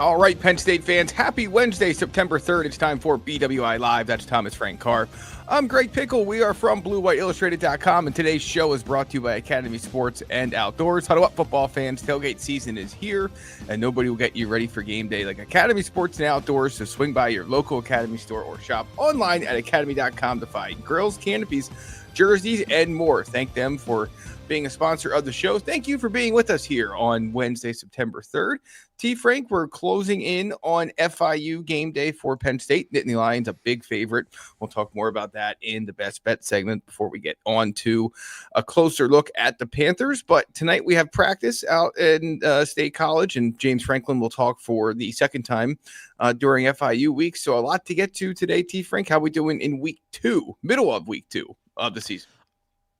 All right, Penn State fans, happy Wednesday, September 3rd. It's time for BWI Live. That's Thomas Frank Carr. I'm Greg Pickle. We are from BlueWhiteIllustrated.com, and today's show is brought to you by Academy Sports and Outdoors. Huddle up, football fans. Tailgate season is here, and nobody will get you ready for game day like Academy Sports and Outdoors. So swing by your local Academy store or shop online at academy.com to find grills, canopies, jerseys, and more. Thank them for being a sponsor of the show. Thank you for being with us here on Wednesday, September 3rd. T. Frank, we're closing in on FIU game day for Penn State. Nittany Lions, a big favorite. We'll talk more about that in the best bet segment before we get on to a closer look at the Panthers. But tonight we have practice out in State College, and James Franklin will talk for the second time during FIU week. So a lot to get to today, T. Frank. How we doing in week two, middle of week two of the season?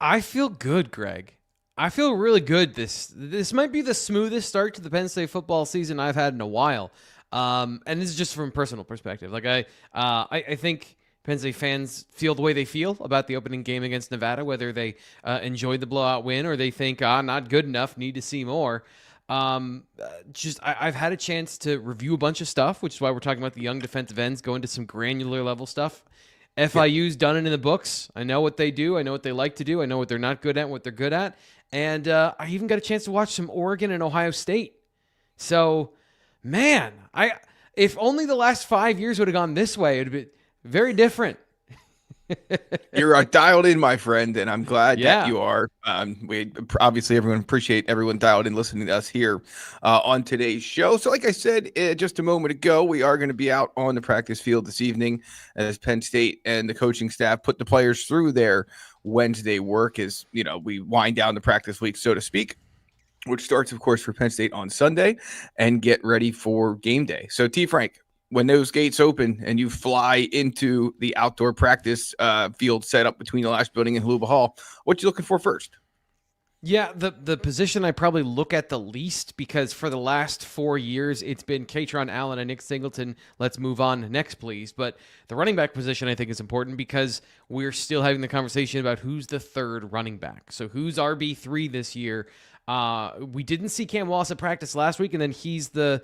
I feel good, Greg. I feel really good. This might be the smoothest start to the Penn State football season I've had in a while. And this is just from a personal perspective. Like I think Penn State fans feel the way they feel about the opening game against Nevada, whether they enjoyed the blowout win or they think, not good enough, need to see more. I've had a chance to review a bunch of stuff, which is why we're talking about the young defensive ends, go into some granular level stuff. FIU's done it in the books. I know what they do. I know what they like to do. I know what they're not good at, what they're good at. And I even got a chance to watch some Oregon and Ohio State. So, man, if only the last 5 years would have gone this way, it would have been very different. You're dialed in, my friend, and I'm glad that you are. We obviously appreciate everyone dialed in listening to us here on today's show. So like I said just a moment ago, we are going to be out on the practice field this evening as Penn State and the coaching staff put the players through their Wednesday work as, we wind down the practice week, so to speak, which starts, of course, for Penn State on Sunday, and get ready for game day. So, T. Frank, when those gates open and you fly into the outdoor practice field set up between the Lash Building and Haluba Hall, what you looking for first? Yeah, the position I probably look at the least, because for the last 4 years, it's been Katron Allen and Nick Singleton. Let's move on next, please. But the running back position, I think, is important because we're still having the conversation about who's the third running back. So who's RB3 this year? We didn't see Cam Wallace at practice last week, and then he's the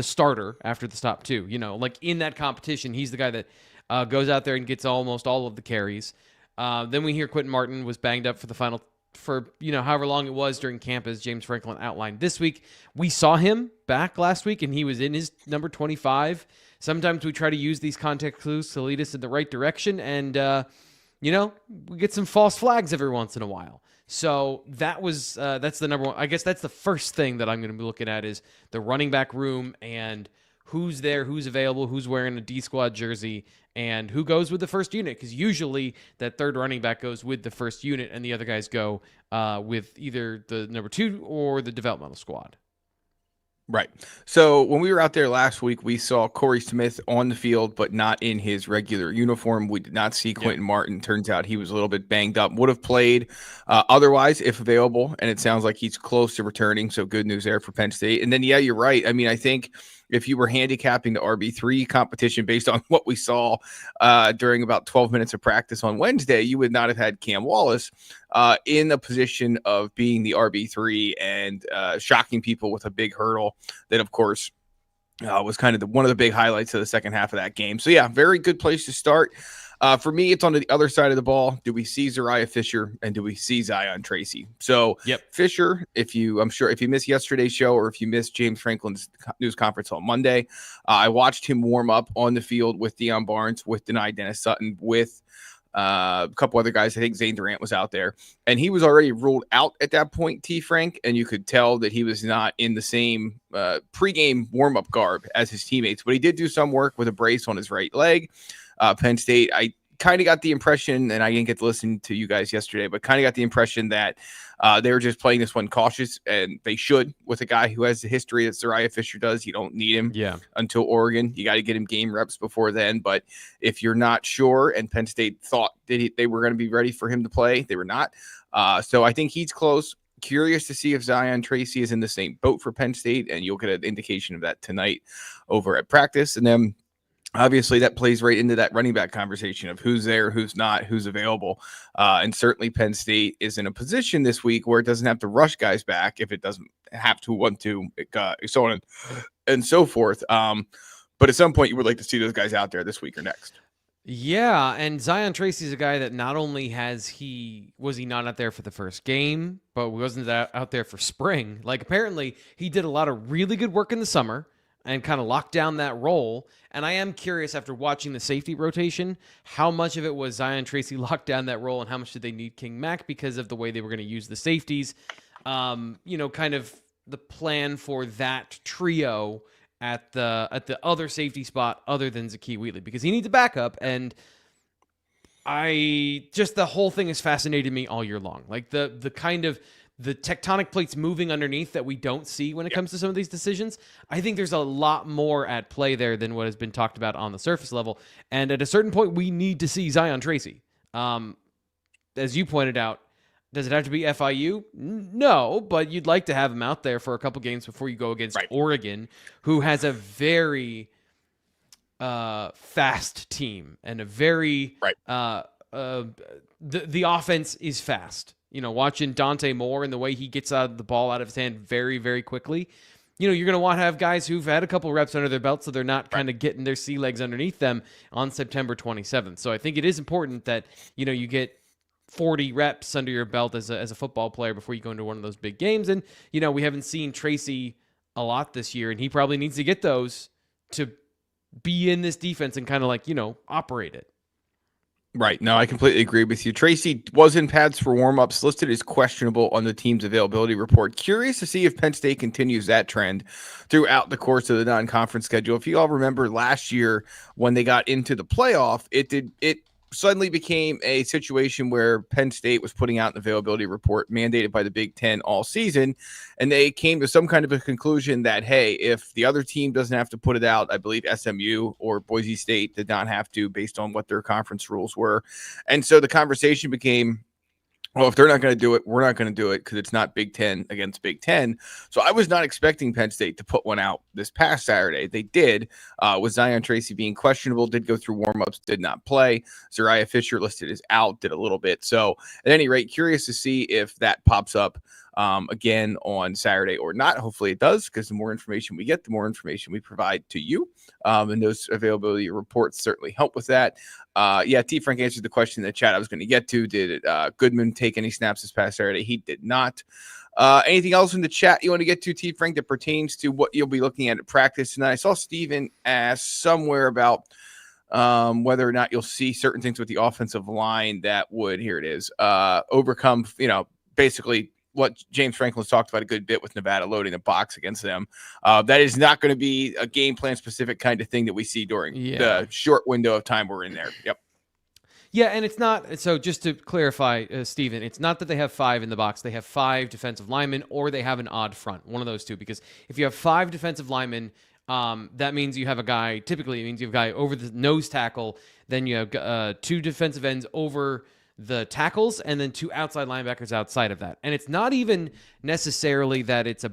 starter after the stop too. Like in that competition, he's the guy that goes out there and gets almost all of the carries. Then we hear Quentin Martin was banged up for however long it was during camp, as James Franklin outlined this week. We saw him back last week, and he was in his number 25. Sometimes we try to use these context clues to lead us in the right direction, and we get some false flags every once in a while. So that's the number one. I guess that's the first thing that I'm going to be looking at is the running back room and who's there, who's available, who's wearing a D squad jersey, and who goes with the first unit. Because usually that third running back goes with the first unit, and the other guys go with either the number 2 or the developmental squad. Right. So when we were out there last week, we saw Corey Smith on the field, but not in his regular uniform. We did not see Quentin Martin. Turns out he was a little bit banged up. Would have played otherwise if available, and it sounds like he's close to returning. So good news there for Penn State. And then, you're right. I mean, I think if you were handicapping the RB3 competition based on what we saw during about 12 minutes of practice on Wednesday, you would not have had Cam Wallace in a position of being the RB3 and shocking people with a big hurdle that, of course, was kind of one of the big highlights of the second half of that game. So, very good place to start. For me, it's on the other side of the ball. Do we see Zariah Fisher and do we see Zion Tracy? So Fisher, if you missed yesterday's show or if you missed James Franklin's news conference on Monday, I watched him warm up on the field with Deion Barnes, with Dani Dennis-Sutton, with a couple other guys. I think Zane Durant was out there, and he was already ruled out at that point, T. Frank, and you could tell that he was not in the same pregame warm-up garb as his teammates, but he did do some work with a brace on his right leg. Penn State, I kind of got the impression, and I didn't get to listen to you guys yesterday, but kind of got the impression that they were just playing this one cautious, and they should with a guy who has the history that Zariah Fisher does. You don't need him until Oregon. You got to get him game reps before then. But if you're not sure, and Penn State thought that they were going to be ready for him to play, they were not. So I think he's close. Curious to see if Zion Tracy is in the same boat for Penn State, and you'll get an indication of that tonight over at practice. And then obviously, that plays right into that running back conversation of who's there, who's not, who's available. And certainly Penn State is in a position this week where it doesn't have to rush guys back if it doesn't have to want to, so on and so forth. But at some point, you would like to see those guys out there this week or next. Yeah, and Zion Tracy's a guy that not only was he not out there for the first game, but wasn't out there for spring. Like, apparently he did a lot of really good work in the summer and kind of locked down that role. And I am curious, after watching the safety rotation, how much of it was Zion Tracy locked down that role and how much did they need King Mack because of the way they were going to use the safeties. Kind of the plan for that trio at the other safety spot other than Zakee Wheatley, because he needs a backup. And the whole thing has fascinated me all year long. Like the kind of the tectonic plates moving underneath that we don't see when it comes to some of these decisions. I think there's a lot more at play there than what has been talked about on the surface level. And at a certain point, we need to see Zion Tracy. As you pointed out, does it have to be FIU? No, but you'd like to have him out there for a couple games before you go against Oregon, who has a very fast team and a very the offense is fast. Watching Dante Moore and the way he gets the ball out of his hand very, very quickly. You're going to want to have guys who've had a couple reps under their belt so they're not kind of getting their sea legs underneath them on September 27th. So I think it is important that, you get 40 reps under your belt as a football player before you go into one of those big games. And, we haven't seen Tracy a lot this year, and he probably needs to get those to be in this defense and kind of operate it. Right. No, I completely agree with you. Tracy was in pads for warmups, listed as questionable on the team's availability report. Curious to see if Penn State continues that trend throughout the course of the non-conference schedule. If you all remember last year when they got into the playoff, it suddenly became a situation where Penn State was putting out an availability report mandated by the Big Ten all season. And they came to some kind of a conclusion that, hey, if the other team doesn't have to put it out, I believe SMU or Boise State did not have to based on what their conference rules were. And so the conversation became, well, if they're not going to do it, we're not going to do it because it's not Big Ten against Big Ten. So I was not expecting Penn State to put one out this past Saturday. They did, with Zion Tracy being questionable, did go through warmups, did not play. Zariah Fisher listed as out, did a little bit. So at any rate, curious to see if that pops up again on Saturday or not. Hopefully it does, because the more information we get, the more information we provide to you. And those availability reports certainly help with that. T. Frank answered the question in the chat I was going to get to. Did Goodman take any snaps this past Saturday? He did not. Anything else in the chat you want to get to, T. Frank, that pertains to what you'll be looking at practice tonight? I saw Steven ask somewhere about whether or not you'll see certain things with the offensive line that would, here it is, overcome, basically what James Franklin's talked about a good bit with Nevada loading the box against them. That is not going to be a game plan specific kind of thing that we see during the short window of time we're in there. Yep. Yeah, and it's not, so just to clarify, Steven, it's not that they have 5 in the box. They have 5 defensive linemen, or they have an odd front, one of those two. Because if you have 5 defensive linemen, that means you have a guy, typically it means you have a guy over the nose tackle, then you have 2 defensive ends over the tackles, and then 2 outside linebackers outside of that. And it's not even necessarily that it's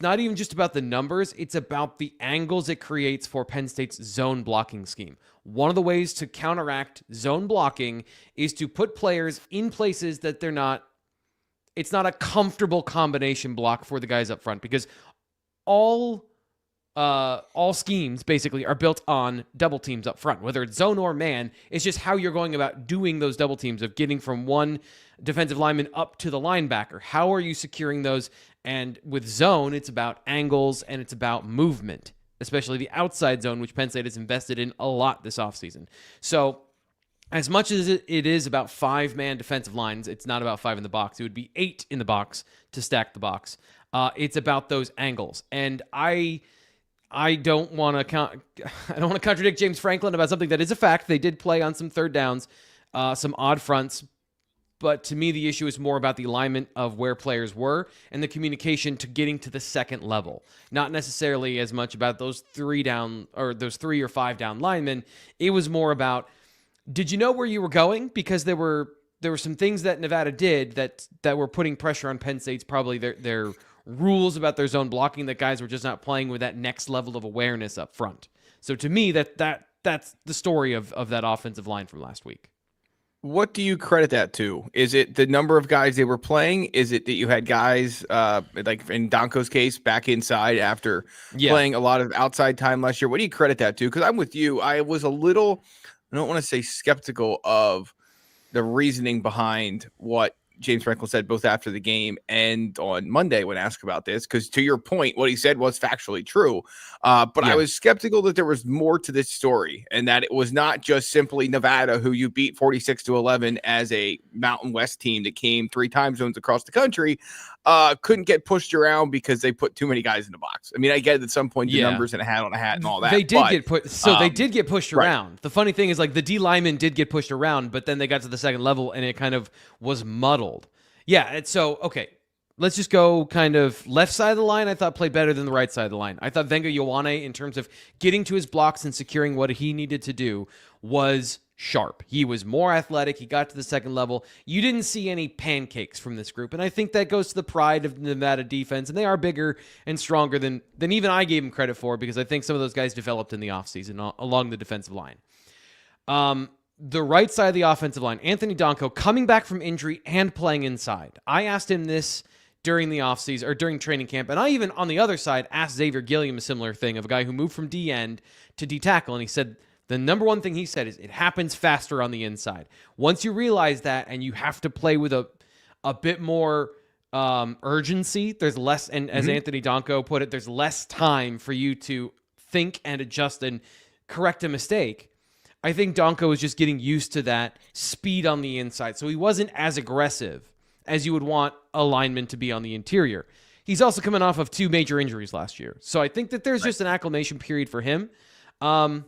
not even just about the numbers, it's about the angles it creates for Penn State's zone blocking scheme. One of the ways to counteract zone blocking is to put players in places that it's not a comfortable combination block for the guys up front, because all schemes basically are built on double teams up front, whether it's zone or man. It's just how you're going about doing those double teams, of getting from one defensive lineman up to the linebacker. How are you securing those? And with zone, it's about angles and it's about movement, especially the outside zone, which Penn State has invested in a lot this offseason. So as much as it is about 5-man defensive lines, it's not about 5 in the box. It would be 8 in the box to stack the box. It's about those angles. And I don't want to contradict James Franklin about something that is a fact. They did play on some third downs, some odd fronts. But to me, the issue is more about the alignment of where players were and the communication to getting to the second level. Not necessarily as much about those 3 or 5 down linemen. It was more about, did you know where you were going? Because there were some things that Nevada did that were putting pressure on Penn State's, probably their rules about their zone blocking, that guys were just not playing with that next level of awareness up front. So to me, that's the story of that offensive line from last week. What do you credit that to? Is it the number of guys they were playing? Is it that you had guys like in Donko's case back inside after Yeah. playing a lot of outside time last year? What do you credit that to? Because I'm with you. I was a little, I don't want to say skeptical of the reasoning behind what James Franklin said both after the game and on Monday when asked about this, because to your point, what he said was factually true. But I was skeptical that there was more to this story and that it was not just simply Nevada, who you beat 46-11 as a Mountain West team that came 3 time zones across the country, couldn't get pushed around because they put too many guys in the box. I mean, I get at some point the numbers and a hat on a hat and all that. They did get put. So they did get pushed around. Right. The funny thing is, like, the D linemen did get pushed around, but then they got to the second level and it kind of was muddled. Yeah. And so, okay, let's just go kind of left side of the line. I thought played better than the right side of the line. I thought Venga Ioane, in terms of getting to his blocks and securing what he needed to do, was sharp. He was more athletic. He got to the second level. You didn't see any pancakes from this group. And I think that goes to the pride of the Nevada defense. And they are bigger and stronger than even I gave them credit for, because I think some of those guys developed in the offseason along the defensive line. The right side of the offensive line, Anthony Donko coming back from injury and playing inside. I asked him this during the offseason or during training camp. And I even, on the other side, asked Xavier Gilliam a similar thing, of a guy who moved from D end to D tackle. And he said, the number one thing he said is it happens faster on the inside. Once you realize that, and you have to play with a bit more urgency, there's less, and as Anthony Donko put it, there's less time for you to think and adjust and correct a mistake. I think Donko was just getting used to that speed on the inside. So he wasn't as aggressive as you would want a lineman to be on the interior. He's also coming off of 2 major injuries last year. So I think that there's just an acclimation period for him. I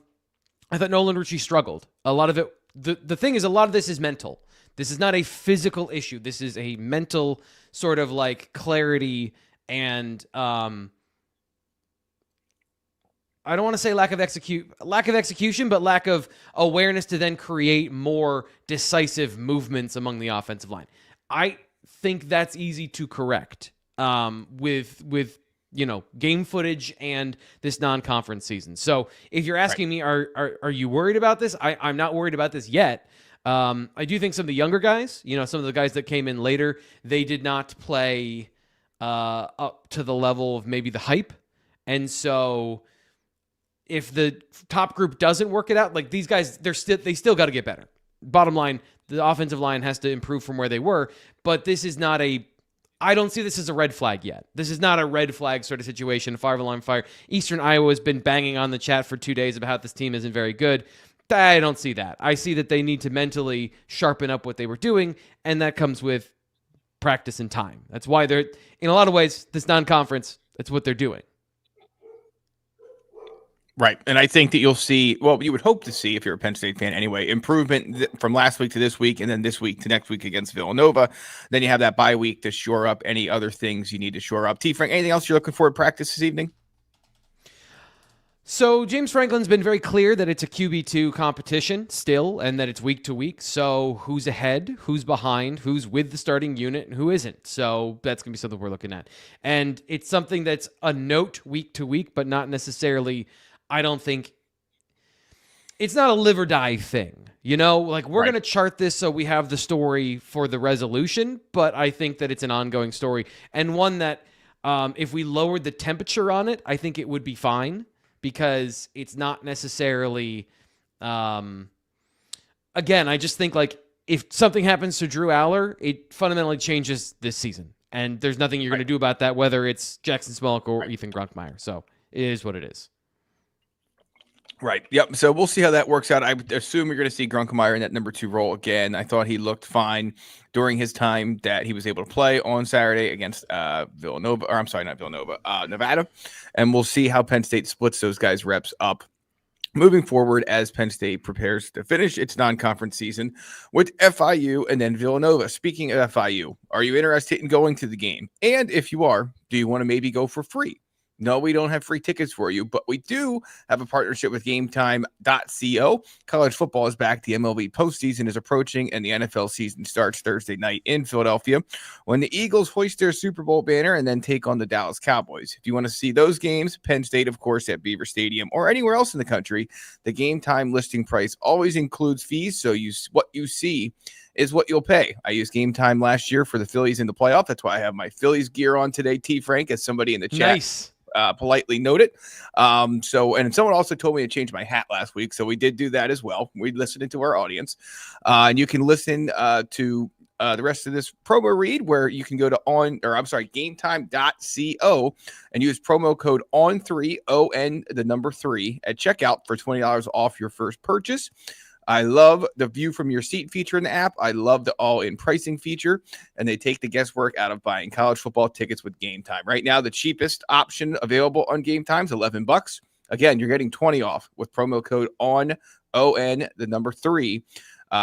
thought Nolan Ritchie struggled. A lot of it, the thing is, a lot of this is mental. This is not a physical issue. This is a mental sort of like clarity and I don't want to say lack of execution, but lack of awareness to then create more decisive movements among the offensive line. I think that's easy to correct with game footage and this non-conference season. So if you're asking me, are you worried about this? I'm not worried about this yet. I do think some of the younger guys, some of the guys that came in later, they did not play up to the level of maybe the hype. And so if the top group doesn't work it out, like these guys, they still got to get better. Bottom line, the offensive line has to improve from where they were, but this is not I don't see this as a red flag yet. This is not a red flag sort of situation. Fire alarm fire. Eastern Iowa has been banging on the chat for 2 days about how this team isn't very good. I don't see that. I see that they need to mentally sharpen up what they were doing, and that comes with practice and time. That's why they're, in a lot of ways, this non-conference, that's what they're doing. Right. And I think that you'll see, well, you would hope to see, if you're a Penn State fan anyway, improvement from last week to this week, and then this week to next week against Villanova. Then you have that bye week to shore up any other things you need to shore up. T. Frank, anything else you're looking for at practice this evening? So James Franklin's been very clear that it's a QB2 competition still, and that it's week to week. So who's ahead, who's behind, who's with the starting unit, and who isn't. So that's going to be something we're looking at. And it's something that's a note week to week, but not necessarily, I don't think, it's not a live or die thing. Like we're going to chart this so we have the story for the resolution, but I think that it's an ongoing story. And one that if we lowered the temperature on it, I think it would be fine. Because it's not necessarily, again, I just think like if something happens to Drew Aller, it fundamentally changes this season. And there's nothing you're going to do about that, whether it's Jackson Smolik or Ethan Gronkmeyer. So it is what it is. Right. Yep. So we'll see how that works out. I assume you're going to see Gronkmeyer in that number 2 role again. I thought he looked fine during his time that he was able to play on Saturday against Villanova, or I'm sorry, not Villanova, Nevada. And we'll see how Penn State splits those guys' reps up moving forward as Penn State prepares to finish its non-conference season with FIU and then Villanova. Speaking of FIU, are you interested in going to the game? And if you are, do you want to maybe go for free? No, we don't have free tickets for you, but we do have a partnership with GameTime.co. College football is back. The MLB postseason is approaching, and the NFL season starts Thursday night in Philadelphia when the Eagles hoist their Super Bowl banner and then take on the Dallas Cowboys. If you want to see those games, Penn State, of course, at Beaver Stadium or anywhere else in the country, the Game Time listing price always includes fees, so you see is what you'll pay. I used Game Time last year for the Phillies in the playoff. That's why I have my Phillies gear on today, T. Frank, as somebody in the chat politely noted. And someone also told me to change my hat last week, so we did do that as well. We listened to our audience. And you can listen to the rest of this promo read, where you can go to gametime.co and use promo code ON3, ON, the number 3, at checkout for $20 off your first purchase. I love the view from your seat feature in the app. I love the all-in pricing feature, and they take the guesswork out of buying college football tickets with Game Time. Right now, the cheapest option available on Game Time is $11. Again, you're getting 20 off with promo code ON, the number 3.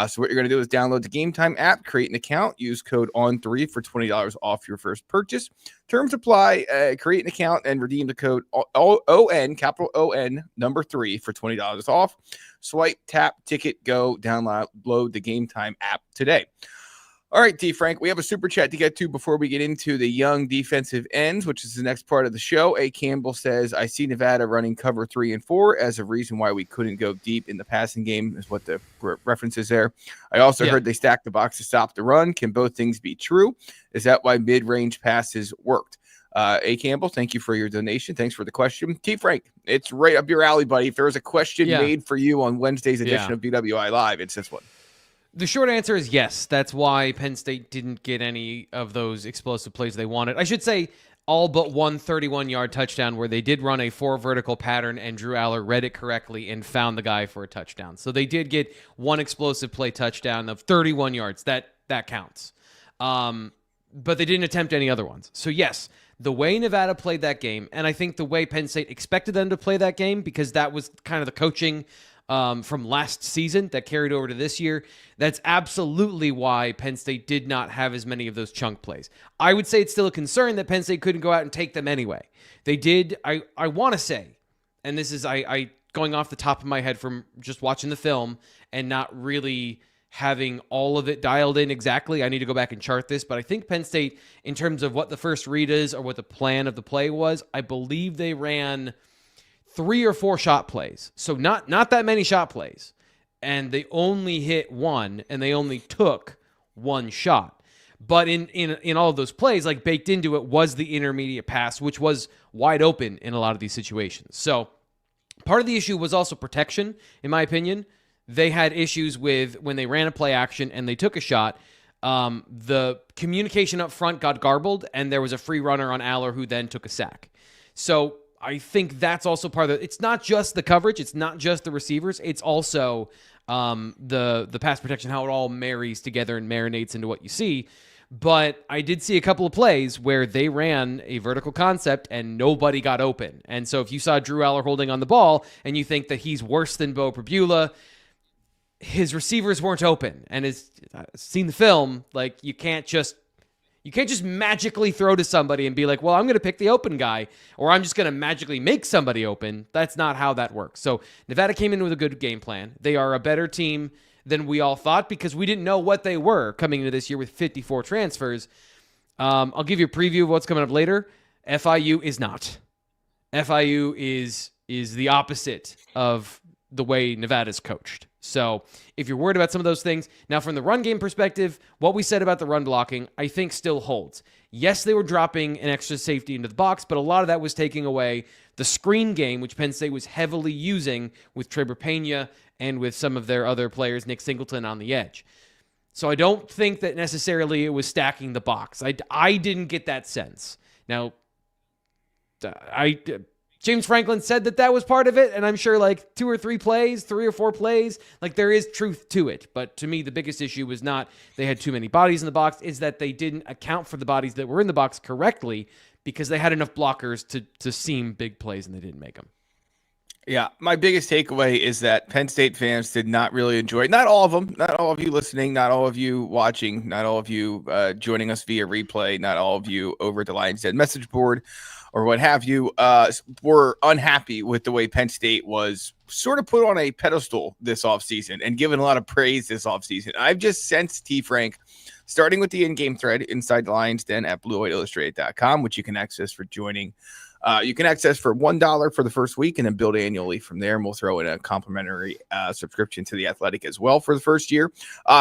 So what you're going to do is download the Game Time app, create an account, use code ON3 for $20 off your first purchase. Terms apply. Create an account and redeem the code ON, capital ON, number 3 for $20 off. Swipe, tap, ticket, go, download the Game Time app today. All right, D. Frank, we have a super chat to get to before we get into the young defensive ends, which is the next part of the show. A. Campbell says, I see Nevada running cover 3 and 4 as a reason why we couldn't go deep in the passing game, is what the reference is there. I also heard they stacked the box to stop the run. Can both things be true? Is that why mid-range passes worked? A. Campbell, thank you for your donation. Thanks for the question. T. Frank, it's right up your alley, buddy. If there was a question made for you on Wednesday's edition of BWI Live, it's this one. The short answer is yes. That's why Penn State didn't get any of those explosive plays they wanted. I should say all but one 31-yard touchdown where they did run a 4 vertical pattern and Drew Aller read it correctly and found the guy for a touchdown. So they did get one explosive play touchdown of 31 yards. That counts. But they didn't attempt any other ones. So yes, the way Nevada played that game, and I think the way Penn State expected them to play that game, because that was kind of the coaching from last season that carried over to this year. That's absolutely why Penn State did not have as many of those chunk plays. I would say it's still a concern that Penn State couldn't go out and take them anyway. They did, I want to say, and this is I going off the top of my head from just watching the film and not really having all of it dialed in exactly. I need to go back and chart this, but I think Penn State, in terms of what the first read is or what the plan of the play was, I believe they ran 3 or 4 shot plays. So not that many shot plays. And they only hit one, and they only took one shot. But in all of those plays, like baked into it was the intermediate pass, which was wide open in a lot of these situations. So part of the issue was also protection, in my opinion. They had issues with when they ran a play action and they took a shot. The communication up front got garbled, and there was a free runner on Aller who then took a sack. So I think that's also part of it. It's not just the coverage. It's not just the receivers. It's also the pass protection, how it all marries together and marinates into what you see. But I did see a couple of plays where they ran a vertical concept and nobody got open. And so if you saw Drew Aller holding on the ball and you think that he's worse than Bo Prabula, his receivers weren't open. And as seen the film, like you can't just magically throw to somebody and be like, well, I'm going to pick the open guy, or I'm just going to magically make somebody open. That's not how that works. So Nevada came in with a good game plan. They are a better team than we all thought because we didn't know what they were coming into this year with 54 transfers. I'll give you a preview of what's coming up later. FIU is not. FIU is the opposite of the way Nevada's coached. So if you're worried about some of those things, now from the run game perspective, what we said about the run blocking, I think still holds. Yes, they were dropping an extra safety into the box, but a lot of that was taking away the screen game, which Penn State was heavily using with Treber Pena and with some of their other players, Nick Singleton on the edge. So I don't think that necessarily it was stacking the box. I didn't get that sense. Now, James Franklin said that was part of it, and I'm sure like 3 or 4 plays, like there is truth to it. But to me, the biggest issue was not they had too many bodies in the box, is that they didn't account for the bodies that were in the box correctly because they had enough blockers to seem big plays and they didn't make them. Yeah, my biggest takeaway is that Penn State fans did not really enjoy it. Not all of them, not all of you listening, not all of you watching, not all of you joining us via replay, not all of you over at the Lions Den message board or what have you, were unhappy with the way Penn State was sort of put on a pedestal this offseason and given a lot of praise this offseason. I've just sensed, T. Frank, starting with the in-game thread inside the Lions Den at bluewhiteillustrated.com, which you can access for joining You can access for $1 for the first week and then build annually from there. And we'll throw in a complimentary subscription to The Athletic as well for the first year.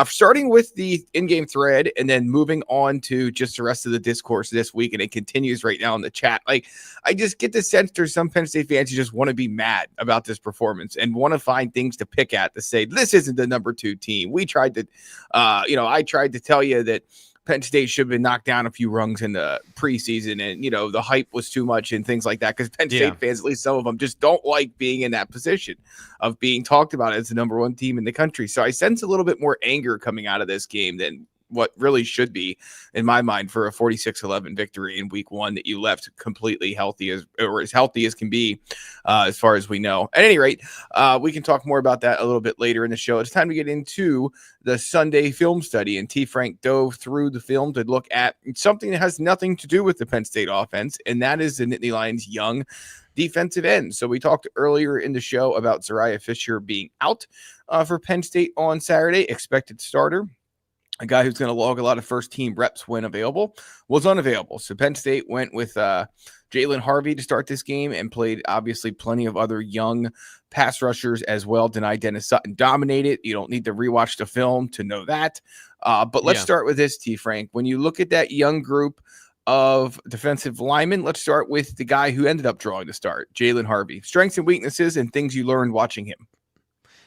Starting with the in-game thread and then moving on to just the rest of the discourse this week, and it continues right now in the chat. Like, I just get the sense there's some Penn State fans who just want to be mad about this performance and want to find things to pick at to say, this isn't the number 2 team. We tried to, I tried to tell you that Penn State should have been knocked down a few rungs in the preseason, and the hype was too much and things like that, because Penn State fans, at least some of them, just don't like being in that position of being talked about as the number 1 team in the country. So I sense a little bit more anger coming out of this game than what really should be, in my mind, for a 46-11 victory in week 1 that you left completely healthy as healthy as can be, as far as we know. At any rate, we can talk more about that a little bit later in the show. It's time to get into the Sunday film study, and T. Frank dove through the film to look at something that has nothing to do with the Penn State offense, and that is the Nittany Lions' young defensive end. So we talked earlier in the show about Zariah Fisher being out for Penn State on Saturday, expected starter. A guy who's going to log a lot of first-team reps when available, was unavailable. So Penn State went with Jalen Harvey to start this game and played, obviously, plenty of other young pass rushers as well. Dani Dennis-Sutton dominated. You don't need to rewatch the film to know that. But let's start with this, T. Frank. When you look at that young group of defensive linemen, let's start with the guy who ended up drawing the start, Jalen Harvey. Strengths and weaknesses and things you learned watching him.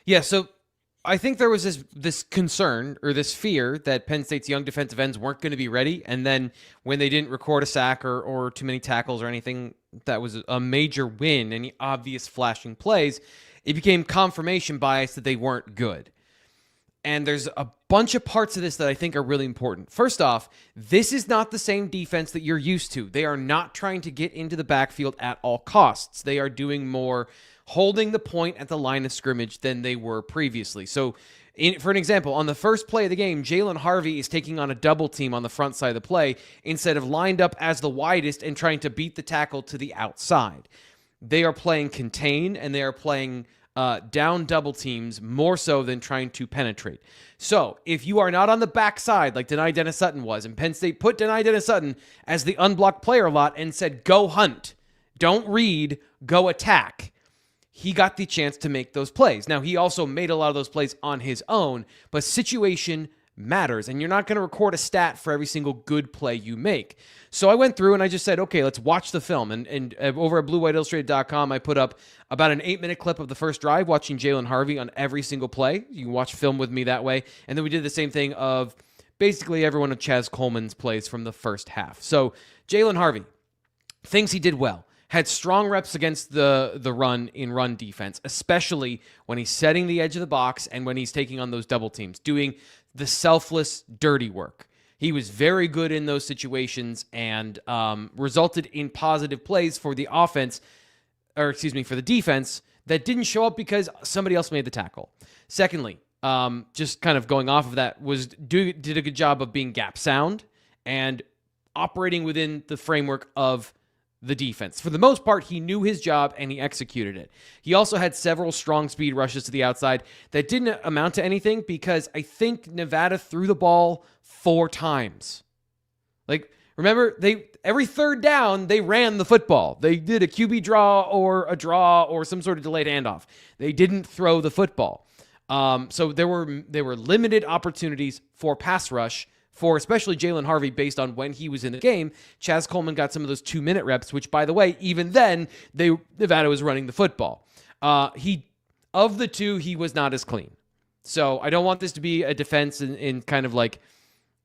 Yeah, so I think there was this concern or this fear that Penn State's young defensive ends weren't going to be ready. And then when they didn't record a sack or too many tackles or anything that was a major win, any obvious flashing plays, it became confirmation bias that they weren't good. And there's a bunch of parts of this that I think are really important. First off, this is not the same defense that you're used to. They are not trying to get into the backfield at all costs. They are doing more holding the point at the line of scrimmage than they were previously. So, for an example, on the first play of the game, Jalen Harvey is taking on a double team on the front side of the play instead of lined up as the widest and trying to beat the tackle to the outside. They are playing contain, and they are playing down double teams more so than trying to penetrate. So if you are not on the backside like Dani Dennis-Sutton was, and Penn State put Dani Dennis-Sutton as the unblocked player a lot and said, go hunt, don't read, go attack, he got the chance to make those plays. Now, he also made a lot of those plays on his own, but situation matters, and you're not going to record a stat for every single good play you make. So I went through and I just said, okay, let's watch the film. And over at BlueWhiteIllustrated.com, I put up about an 8-minute clip of the first drive watching Jalen Harvey on every single play. You can watch film with me that way. And then we did the same thing of basically every one of Chaz Coleman's plays from the first half. So Jalen Harvey, things he did well. Had strong reps against the run in run defense, especially when he's setting the edge of the box and when he's taking on those double teams, doing the selfless, dirty work. He was very good in those situations and resulted in positive plays for the offense, for the defense that didn't show up because somebody else made the tackle. Secondly, just kind of going off of that, did a good job of being gap sound and operating within the framework of the defense. For the most part, he knew his job and he executed it. He also had several strong speed rushes to the outside that didn't amount to anything because I think Nevada threw the ball 4 times. Like, remember, every third down, they ran the football. They did a QB draw or some sort of delayed handoff. They didn't throw the football. So there were limited opportunities for pass rush for especially Jalen Harvey based on when he was in the game. Chaz Coleman got some of those 2-minute reps, which, by the way, even then, Nevada was running the football. Of the two, he was not as clean. So I don't want this to be a defense in kind of like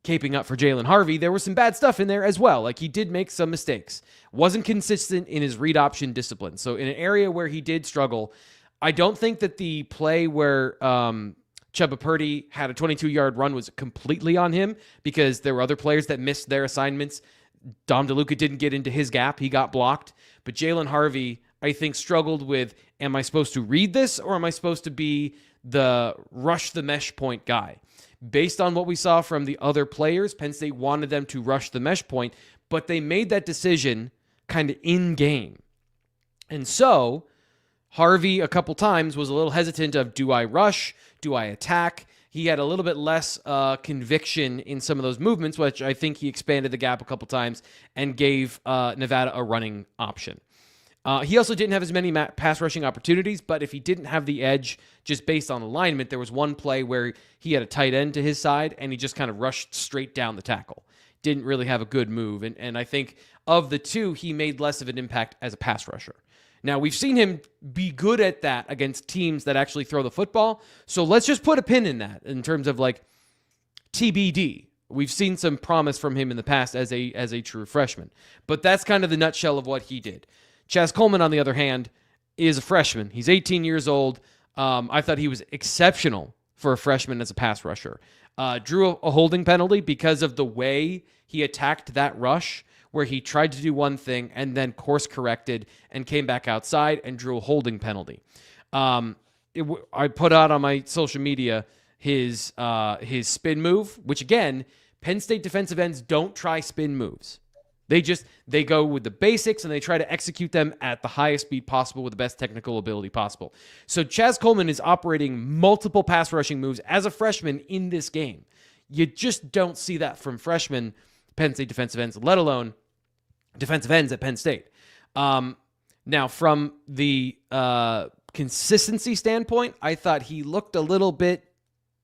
caping up for Jalen Harvey. There was some bad stuff in there as well. Like, he did make some mistakes. Wasn't consistent in his read option discipline. So in an area where he did struggle, I don't think that the play where Chubba Purdy had a 22-yard run was completely on him because there were other players that missed their assignments. Dom DeLuca didn't get into his gap. He got blocked. But Jalen Harvey, I think, struggled with, am I supposed to read this or am I supposed to be the rush the mesh point guy? Based on what we saw from the other players, Penn State wanted them to rush the mesh point, but they made that decision kind of in-game. And so Harvey, a couple times, was a little hesitant of, do I rush? Do I attack? He had a little bit less conviction in some of those movements, which I think he expanded the gap a couple times and gave Nevada a running option. He also didn't have as many pass rushing opportunities, but if he didn't have the edge just based on alignment, there was one play where he had a tight end to his side and he just kind of rushed straight down the tackle. Didn't really have a good move. And I think of the two, he made less of an impact as a pass rusher. Now, we've seen him be good at that against teams that actually throw the football. So let's just put a pin in that in terms of like TBD. We've seen some promise from him in the past as a true freshman. But that's kind of the nutshell of what he did. Chaz Coleman, on the other hand, is a freshman. He's 18 years old. I thought he was exceptional for a freshman as a pass rusher. Drew a holding penalty because of the way he attacked that rush, where he tried to do one thing and then course corrected and came back outside and drew a holding penalty. I put out on my social media his spin move, which again, Penn State defensive ends don't try spin moves. They go with the basics and they try to execute them at the highest speed possible with the best technical ability possible. So Chaz Coleman is operating multiple pass rushing moves as a freshman in this game. You just don't see that from freshmen Penn State defensive ends, let alone defensive ends at Penn State. Now, from the consistency standpoint, I thought he looked a little bit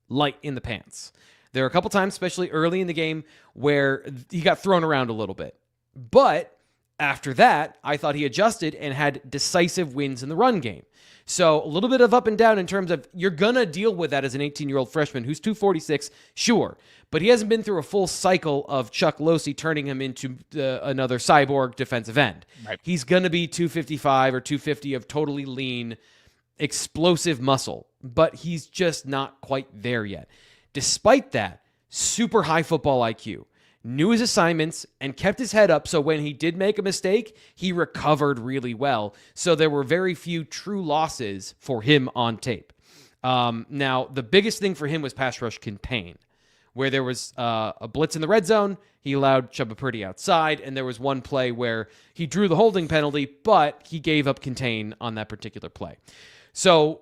light in the pants. There are a couple times, especially early in the game, where he got thrown around a little bit. But after that, I thought he adjusted and had decisive wins in the run game. So a little bit of up and down in terms of you're going to deal with that as an 18-year-old freshman who's 246, sure. But he hasn't been through a full cycle of Chuck Losey turning him into another cyborg defensive end. Right. He's going to be 255 or 250 of totally lean, explosive muscle. But he's just not quite there yet. Despite that, super high football IQ. Knew his assignments and kept his head up, so when he did make a mistake, he recovered really well. So there were very few true losses for him on tape. Now, the biggest thing for him was pass rush contain, where there was a blitz in the red zone. He allowed Chubba Purdy outside, and there was one play where he drew the holding penalty, but he gave up contain on that particular play. So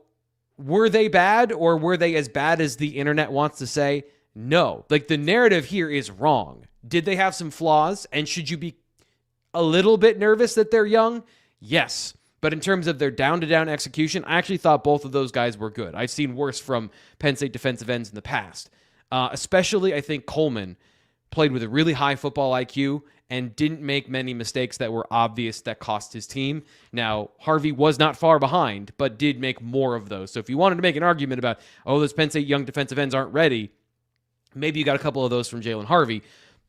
were they bad, or were they as bad as the internet wants to say? No. Like, the narrative here is wrong. Did they have some flaws? And should you be a little bit nervous that they're young? Yes. But in terms of their down-to-down execution, I actually thought both of those guys were good. I've seen worse from Penn State defensive ends in the past. Especially, I think Coleman played with a really high football IQ and didn't make many mistakes that were obvious that cost his team. Now, Harvey was not far behind, but did make more of those. So if you wanted to make an argument about, those Penn State young defensive ends aren't ready, maybe you got a couple of those from Jalen Harvey.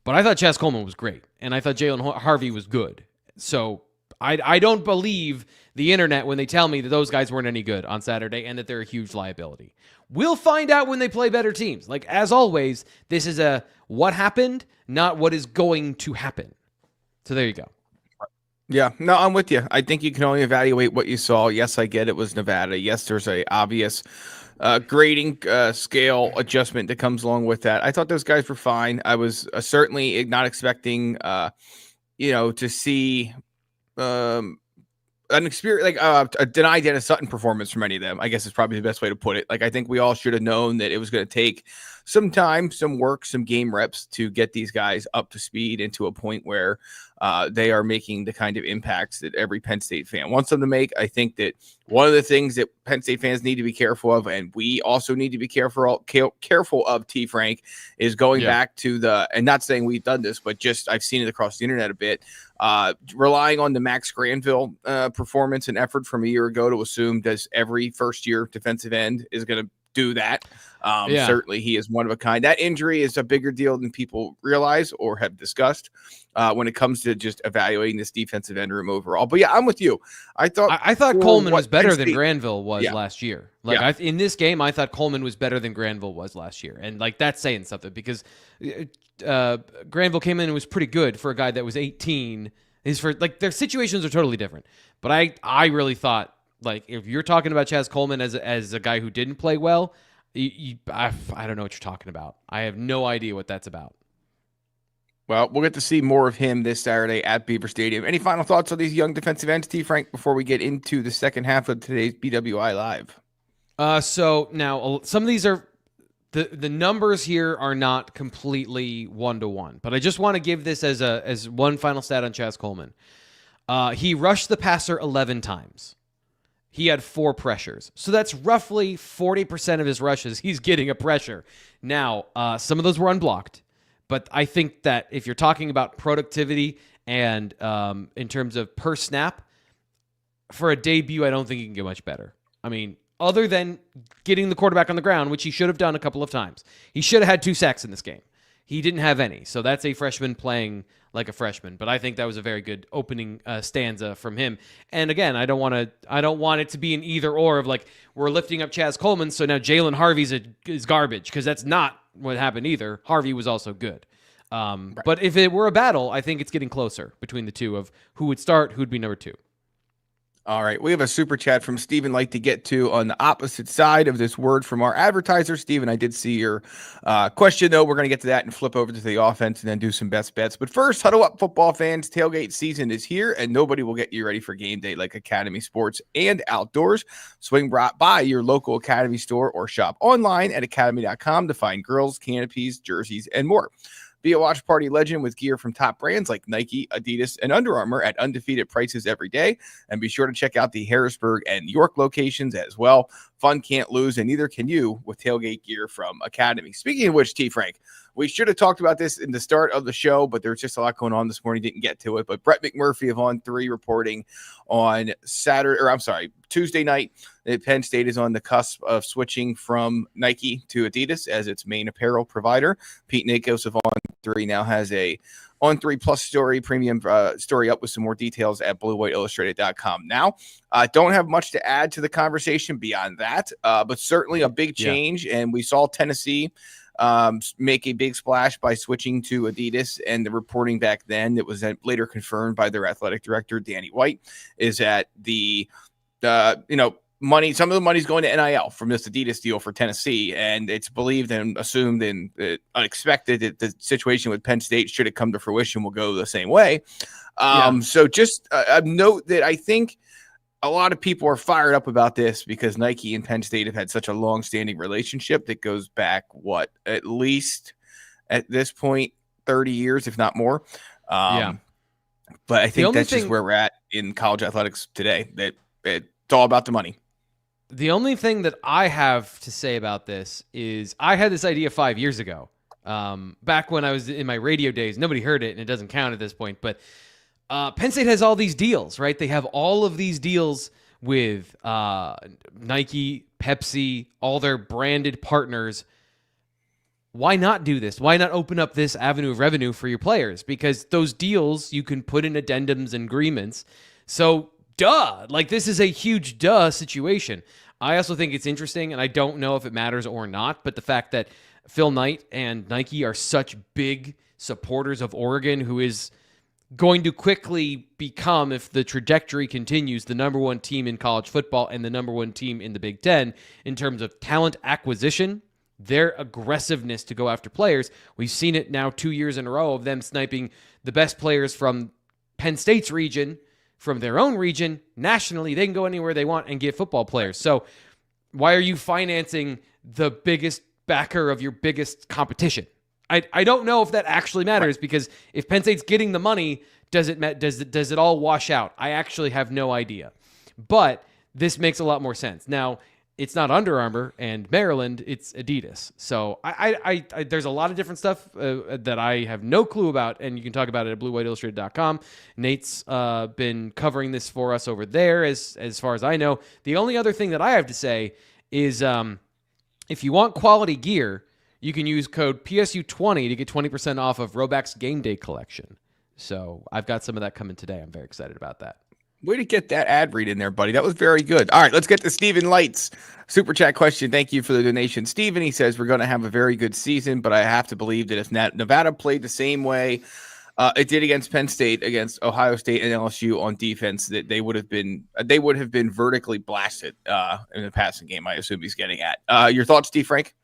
But I thought Chaz Coleman was great, and I thought Jalen Harvey was good. So I don't believe the internet when they tell me that those guys weren't any good on Saturday and that they're a huge liability. We'll find out when they play better teams. Like, as always, this is a what happened, not what is going to happen. So there you go. Yeah, no, I'm with you. I think you can only evaluate what you saw. Yes, I get it was Nevada. Yes, there's a obvious grading scale adjustment that comes along with that. I thought those guys were fine. I was certainly not expecting, to see an experience like a Dani Dennis-Sutton performance from any of them. I guess is probably the best way to put it. Like, I think we all should have known that it was going to take some time, some work, some game reps to get these guys up to speed and to a point where they are making the kind of impacts that every Penn State fan wants them to make. I think that one of the things that Penn State fans need to be careful of, and we also need to be careful of, T. Frank, is going back to and not saying we've done this, but just I've seen it across the internet a bit, relying on the Max Granville performance and effort from a year ago to assume that every first-year defensive end is going to do that. Certainly he is one of a kind. That injury is a bigger deal than people realize or have discussed when it comes to just evaluating this defensive end room overall. But yeah, I'm with you. I thought Coleman was better than Granville was last year. Like, in this game, I thought Coleman was better than Granville was last year. And like, that's saying something because Granville came in and was pretty good for a guy that was 18. Their situations are totally different. But I really thought, like, if you're talking about Chaz Coleman as a guy who didn't play well, I don't know what you're talking about. I have no idea what that's about. Well, we'll get to see more of him this Saturday at Beaver Stadium. Any final thoughts on these young defensive ends, T. Frank, before we get into the second half of today's BWI Live? So now some of these are the numbers here are not completely 1-to-1, but I just want to give this as one final stat on Chaz Coleman. He rushed the passer 11 times. He had 4 pressures. So that's roughly 40% of his rushes. He's getting a pressure. Now, some of those were unblocked. But I think that if you're talking about productivity and in terms of per snap, for a debut, I don't think he can get much better. I mean, other than getting the quarterback on the ground, which he should have done a couple of times. He should have had 2 sacks in this game. He didn't have any. So that's a freshman playing like a freshman. But I think that was a very good opening stanza from him. And again, I don't want it to be an either or of like we're lifting up Chaz Coleman, so now Jalen Harvey's is garbage, because that's not what happened either. Harvey was also good. Right. But if it were a battle, I think it's getting closer between the two of who would start, who'd be number 2. All right. We have a super chat from Stephen Light to get to on the opposite side of this word from our advertiser. Stephen, I did see your question, though. We're going to get to that and flip over to the offense and then do some best bets. But first, huddle up, football fans. Tailgate season is here, and nobody will get you ready for game day like Academy Sports and Outdoors. Swing by your local Academy store or shop online at academy.com to find grills, canopies, jerseys, and more. Be a watch party legend with gear from top brands like Nike, Adidas, and Under Armour at undefeated prices every day. And be sure to check out the Harrisburg and York locations as well. Fun can't lose, and neither can you with tailgate gear from Academy. Speaking of which, T. Frank, we should have talked about this in the start of the show, but there's just a lot going on this morning. Didn't get to it. But Brett McMurphy of On3 reporting on Tuesday night that Penn State is on the cusp of switching from Nike to Adidas as its main apparel provider. Pete Nakos of On3 now has a On3 Plus story, premium story up with some more details at BlueWhiteIllustrated.com. Now, don't have much to add to the conversation beyond that, but certainly a big change. Yeah. And we saw Tennessee make a big splash by switching to Adidas, and the reporting back then that was later confirmed by their athletic director, Danny White, is that the money, some of the money's going to NIL from this Adidas deal for Tennessee, and it's believed and assumed and unexpected that the situation with Penn State, should it come to fruition, will go the same way. So just a note that I think a lot of people are fired up about this because Nike and Penn State have had such a long-standing relationship that goes back, at least at this point, 30 years, if not more. But I think that's just where we're at in college athletics today, that it's all about the money. The only thing that I have to say about this is I had this idea 5 years ago, back when I was in my radio days. Nobody heard it, and it doesn't count at this point, but Penn State has all these deals, right? They have all of these deals with Nike, Pepsi, all their branded partners. Why not do this? Why not open up this avenue of revenue for your players? Because those deals, you can put in addendums and agreements. So, this is a huge situation. I also think it's interesting, and I don't know if it matters or not, but the fact that Phil Knight and Nike are such big supporters of Oregon, who is going to quickly become, if the trajectory continues, the number 1 team in college football and the number 1 team in the Big Ten in terms of talent acquisition, their aggressiveness to go after players. We've seen it now 2 years in a row of them sniping the best players from Penn State's region, from their own region, nationally. They can go anywhere they want and get football players. So why are you financing the biggest backer of your biggest competition? I don't know if that actually matters, because if Penn State's getting the money, does it all wash out? I actually have no idea. But this makes a lot more sense. Now, it's not Under Armour and Maryland, it's Adidas. So I there's a lot of different stuff that I have no clue about, and you can talk about it at BlueWhiteIllustrated.com. Nate's been covering this for us over there, as far as I know. The only other thing that I have to say is if you want quality gear, you can use code PSU20 to get 20% off of Roback's Game Day collection. So I've got some of that coming today. I'm very excited about that. Way to get that ad read in there, buddy. That was very good. All right, let's get to Stephen Light's super chat question. Thank you for the donation. Stephen, he says, we're going to have a very good season, but I have to believe that if Nevada played the same way it did against Penn State, against Ohio State and LSU on defense, that they would have been vertically blasted in the passing game. I assume he's getting at. Your thoughts, Steve Frank?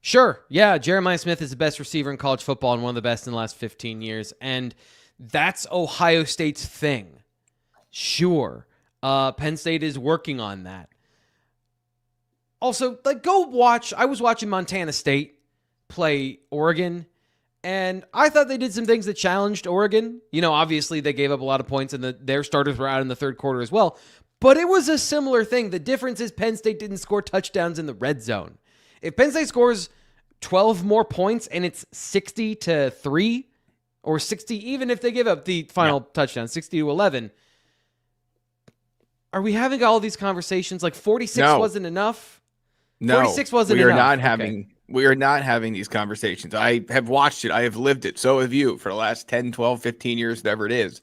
Sure. Yeah, Jeremiah Smith is the best receiver in college football and one of the best in the last 15 years. And that's Ohio State's thing. Sure. Penn State is working on that. Also, go watch. I was watching Montana State play Oregon, And I thought they did some things that challenged Oregon. Obviously they gave up a lot of points and their starters were out in the third quarter as well. But it was a similar thing. The difference is Penn State didn't score touchdowns in the red zone. If Penn State scores 12 more points and it's 60-3 or 60, even if they give up the final touchdown, 60-11, are we having all these conversations? Like 46 wasn't enough? No, 46 wasn't enough. We are not having these conversations. I have watched it. I have lived it. So have you for the last 10, 12, 15 years, whatever it is.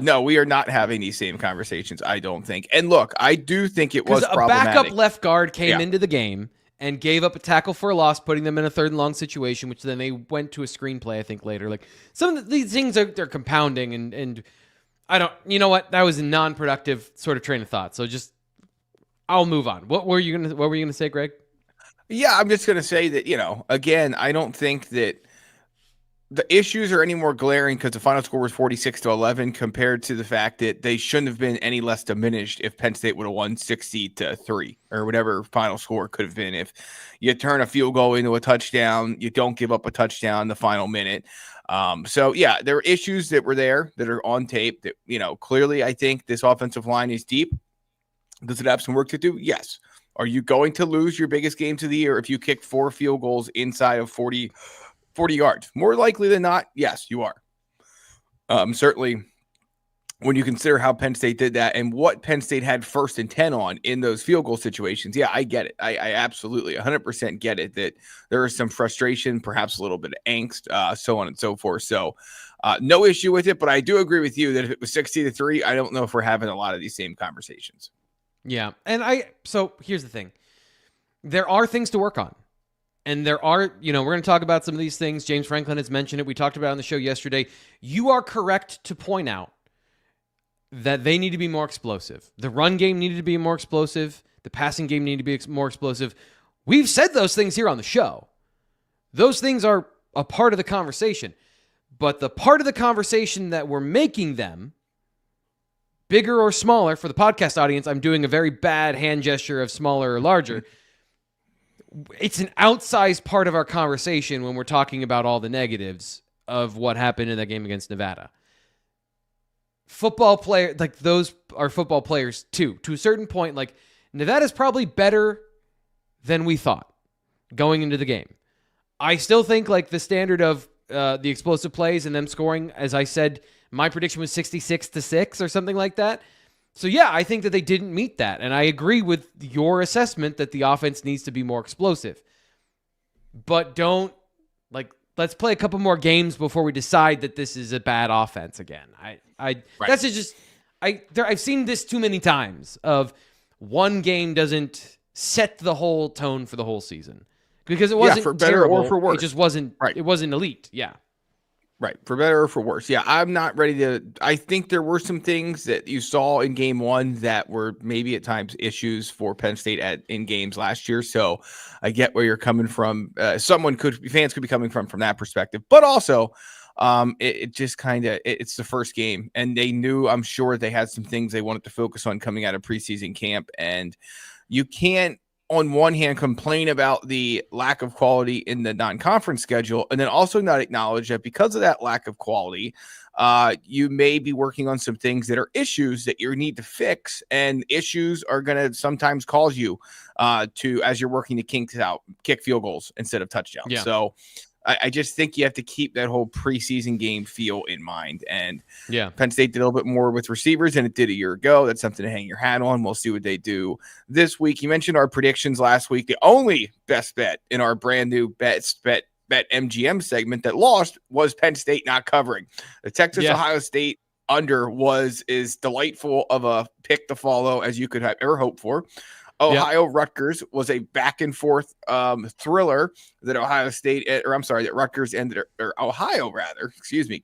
No, we are not having these same conversations, I don't think. And look, I do think it was problematic. A backup left guard came into the game and gave up a tackle for a loss, putting them in a 3rd and long situation, which then they went to a screenplay, I think, later. Like, some of these things they're compounding, and I don't, you know what? That was a non-productive sort of train of thought. So I'll move on. What were you gonna say, Greg? Yeah, I'm just gonna say that, again, I don't think that the issues are any more glaring because the final score was 46-11 compared to the fact that they shouldn't have been any less diminished if Penn State would have won 60-3 or whatever final score could have been. If you turn a field goal into a touchdown, you don't give up a touchdown in the final minute. So yeah, there were issues that were there that are on tape that, clearly I think this offensive line is deep. Does it have some work to do? Yes. Are you going to lose your biggest games of the year if you kick 4 field goals inside of 40 yards? More likely than not, yes, you are. Certainly, when you consider how Penn State did that and what Penn State had 1st and 10 on in those field goal situations, yeah, I get it. I absolutely 100% get it that there is some frustration, perhaps a little bit of angst, so on and so forth. So no issue with it, but I do agree with you that if it was 60-3, I don't know if we're having a lot of these same conversations. Yeah. And so here's the thing. There are things to work on. And there are, we're going to talk about some of these things. James Franklin has mentioned it. We talked about it on the show yesterday. You are correct to point out that they need to be more explosive. The run game needed to be more explosive. The passing game needed to be more explosive. We've said those things here on the show. Those things are a part of the conversation. But the part of the conversation that we're making them bigger or smaller, for the podcast audience, I'm doing a very bad hand gesture of smaller or larger. It's an outsized part of our conversation when we're talking about all the negatives of what happened in that game against Nevada. Football player, like, those are football players too. To a certain point, like, Nevada's probably better than we thought going into the game. I still think, like, the standard of the explosive plays and them scoring, as I said, my prediction was 66-6 or something like that. So yeah, I think that they didn't meet that. And I agree with your assessment that the offense needs to be more explosive. But let's play a couple more games before we decide that this is a bad offense again. Right. That's just, I've seen this too many times of one game doesn't set the whole tone for the whole season. Because it wasn't for better terrible, or for worse. It just wasn't, It wasn't elite. Yeah. Right. For better or for worse. Yeah, I'm not ready to. I think there were some things that you saw in game 1 that were maybe at times issues for Penn State in games last year. So I get where you're coming from. Fans could be coming from that perspective. But also, it just kind of, it's the first game. And they knew, I'm sure they had some things they wanted to focus on coming out of preseason camp. And you can't, on one hand, complain about the lack of quality in the non-conference schedule, and then also not acknowledge that because of that lack of quality, you may be working on some things that are issues that you need to fix, and issues are going to sometimes cause you as you're working to kick field goals instead of touchdowns. Yeah. So I just think you have to keep that whole preseason game feel in mind. And yeah, Penn State did a little bit more with receivers than it did a year ago. That's something to hang your hat on. We'll see what they do this week. You mentioned our predictions last week. The only best bet in our brand new bet MGM segment that lost was Penn State not covering. The Texas-Ohio State under was as delightful of a pick to follow as you could have ever hoped for. Rutgers was a back and forth thriller that Rutgers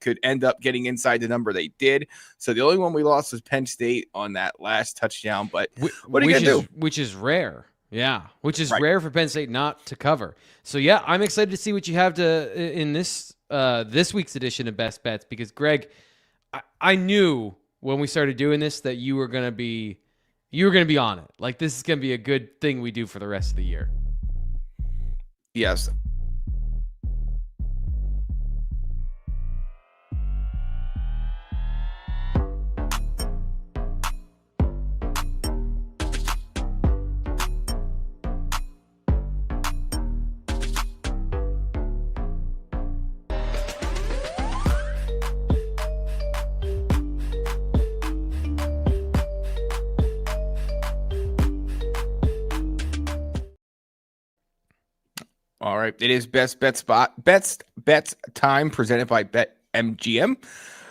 could end up getting inside the number they did. So the only one we lost was Penn State on that last touchdown. But what are you going to do? Which is rare. Yeah, which is rare for Penn State not to cover. So yeah, I'm excited to see what you have in this week's edition of Best Bets, because Greg, I knew when we started doing this that you were going to be on it. Like, this is going to be a good thing we do for the rest of the year. Yes. All right. It is best bets time presented by BetMGM.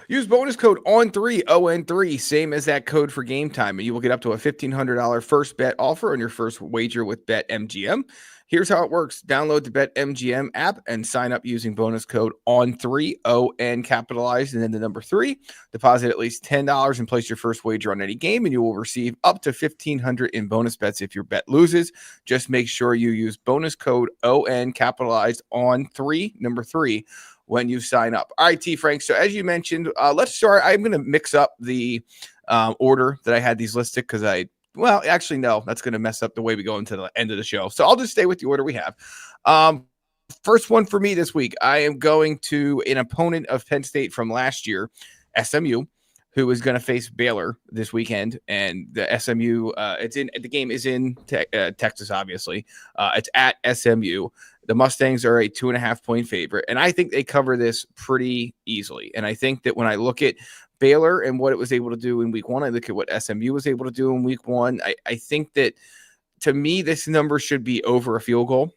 Use bonus code ON3, ON3, same as that code for game time, and you will get up to a $1,500 first bet offer on your first wager with BetMGM. Here's how it works. Download the BetMGM app and sign up using bonus code ON3, ON capitalized, and then the number 3. Deposit at least $10 and place your first wager on any game, and you will receive up to $1,500 in bonus bets if your bet loses. Just make sure you use bonus code ON capitalized ON3, number 3, when you sign up. All right, T. Frank. So as you mentioned, let's start. I'm going to mix up the order that I had these listed because actually, no, that's going to mess up the way we go into the end of the show. So I'll just stay with the order we have. First one for me this week, I am going to an opponent of Penn State from last year, SMU, who is going to face Baylor this weekend. And the SMU, the game is in Texas, obviously. It's at SMU. The Mustangs are a 2.5-point favorite, and I think they cover this pretty easily. And I think that when I look at Baylor and what it was able to do in week 1, I look at what SMU was able to do in week 1. I think that, to me, this number should be over a field goal.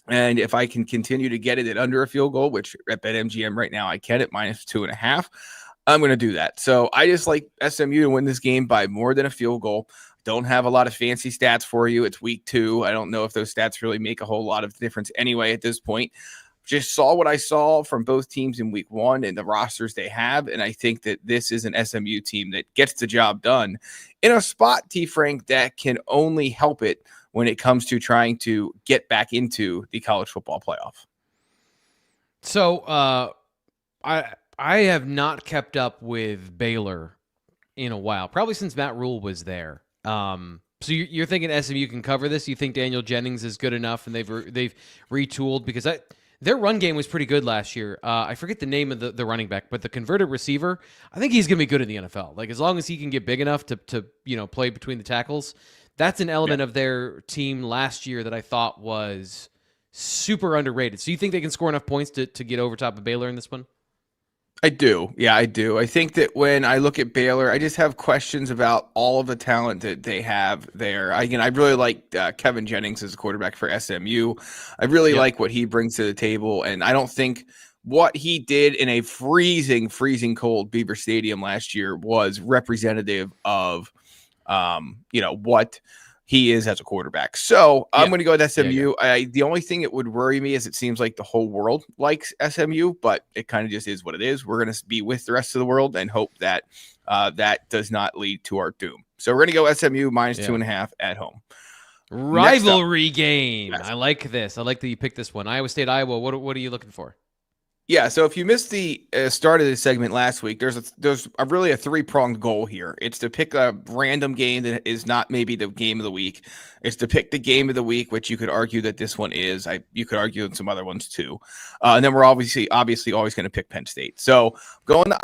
And if I can continue to get it at under a field goal, which at BetMGM right now I can at -2.5, I'm going to do that. So I just like SMU to win this game by more than a field goal. Don't have a lot of fancy stats for you. It's week 2. I don't know if those stats really make a whole lot of difference anyway at this point. Just saw what I saw from both teams in week 1 and the rosters they have. And I think that this is an SMU team that gets the job done in a spot, T. Frank, that can only help it when it comes to trying to get back into the college football playoff. So I have not kept up with Baylor in a while, probably since Matt Rule was there. So you're thinking SMU can cover this? You think Daniel Jennings is good enough, and they've retooled? Because their run game was pretty good last year. I forget the name of the running back, but the converted receiver, I think he's going to be good in the NFL. Like, as long as he can get big enough to play between the tackles, that's an element of their team last year that I thought was super underrated. So you think they can score enough points to get over top of Baylor in this one? I do. Yeah, I do. I think that when I look at Baylor, I just have questions about all of the talent that they have there. I really like Kevin Jennings as a quarterback for SMU. I really like what he brings to the table, and I don't think what he did in a freezing cold Beaver Stadium last year was representative of, what he is as a quarterback. So I'm going to go with SMU. The only thing that would worry me is it seems like the whole world likes SMU, but it kind of just is what it is. We're going to be with the rest of the world and hope that that does not lead to our doom. So we're going to go SMU -2.5 at home. Rivalry game. Yes. I like this. I like that you picked this one. Iowa State, Iowa. What are you looking for? Yeah, so if you missed the start of this segment last week, there's really a 3-pronged goal here. It's to pick a random game that is not maybe the game of the week. It's to pick the game of the week, which you could argue that this one is. You could argue in some other ones too. And then we're obviously always going to pick Penn State. So going to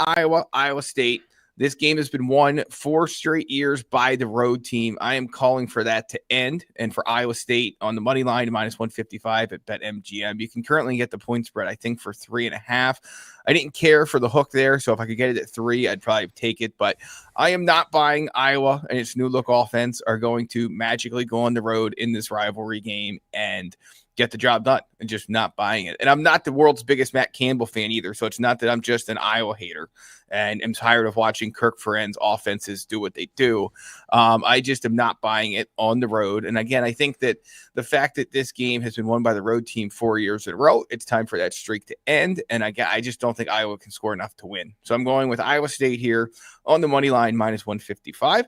Iowa State. This game has been won 4 straight years by the road team. I am calling for that to end. And for Iowa State on the money line, -155 at BetMGM. You can currently get the point spread, I think, for 3.5. I didn't care for the hook there. So if I could get it at 3, I'd probably take it. But I am not buying Iowa and its new look offense are going to magically go on the road in this rivalry game and get the job done, and just not buying it. And I'm not the world's biggest Matt Campbell fan either. So it's not that I'm just an Iowa hater and am tired of watching Kirk Ferentz offenses do what they do. I just am not buying it on the road. And again, I think that the fact that this game has been won by the road team 4 years in a row, it's time for that streak to end. And I just don't think Iowa can score enough to win. So I'm going with Iowa State here on the money line -155.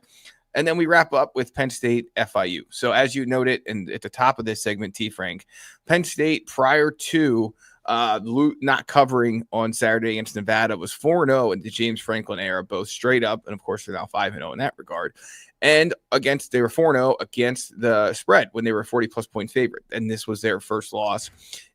And then we wrap up with Penn State FIU. So as you noted, and at the top of this segment, T. Frank, Penn State prior to not covering on Saturday against Nevada was 4-0 in the James Franklin era, both straight up. And of course, they're now 5-0 in that regard. And they were 4-0 against the spread when they were a 40-plus point favorite. And this was their first loss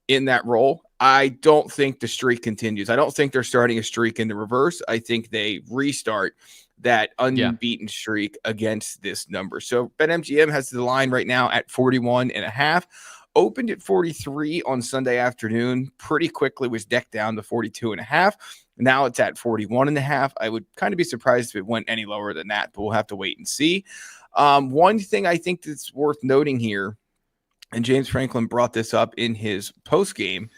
in that role. I don't think the streak continues. I don't think they're starting a streak in the reverse. I think they restart that unbeaten streak against this number. So BetMGM has the line right now at 41.5. Opened at 43 on Sunday afternoon. Pretty quickly was decked down to 42.5. Now it's at 41.5. I would kind of be surprised if it went any lower than that, but we'll have to wait and see. One thing I think that's worth noting here and James Franklin brought this up in his post game,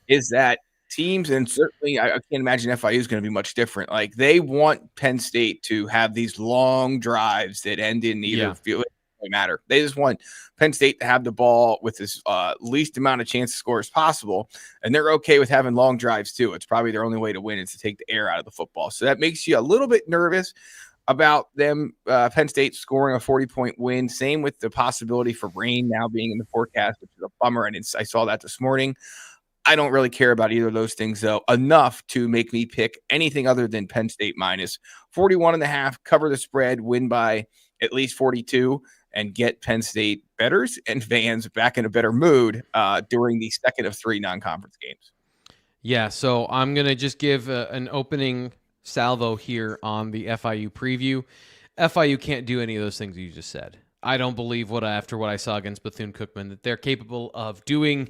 is that teams, and certainly I can't imagine FIU is going to be much different. Like they want Penn State to have these long drives that end in either field. It doesn't matter. They just want Penn State to have the ball with as least amount of chance to score as possible, and they're okay with having long drives too. It's probably their only way to win is to take the air out of the football. So that makes you a little bit nervous about them, Penn State scoring a 40-point win. Same with the possibility for rain now being in the forecast, which is a bummer. And I saw that this morning. I don't really care about either of those things, though, enough to make me pick anything other than Penn State minus 41.5, cover the spread, win by at least 42, and get Penn State bettors and fans back in a better mood during the second of 3 non-conference games. Yeah, so I'm going to just give an opening salvo here on the FIU preview. FIU can't do any of those things you just said. I don't believe after what I saw against Bethune-Cookman that they're capable of doing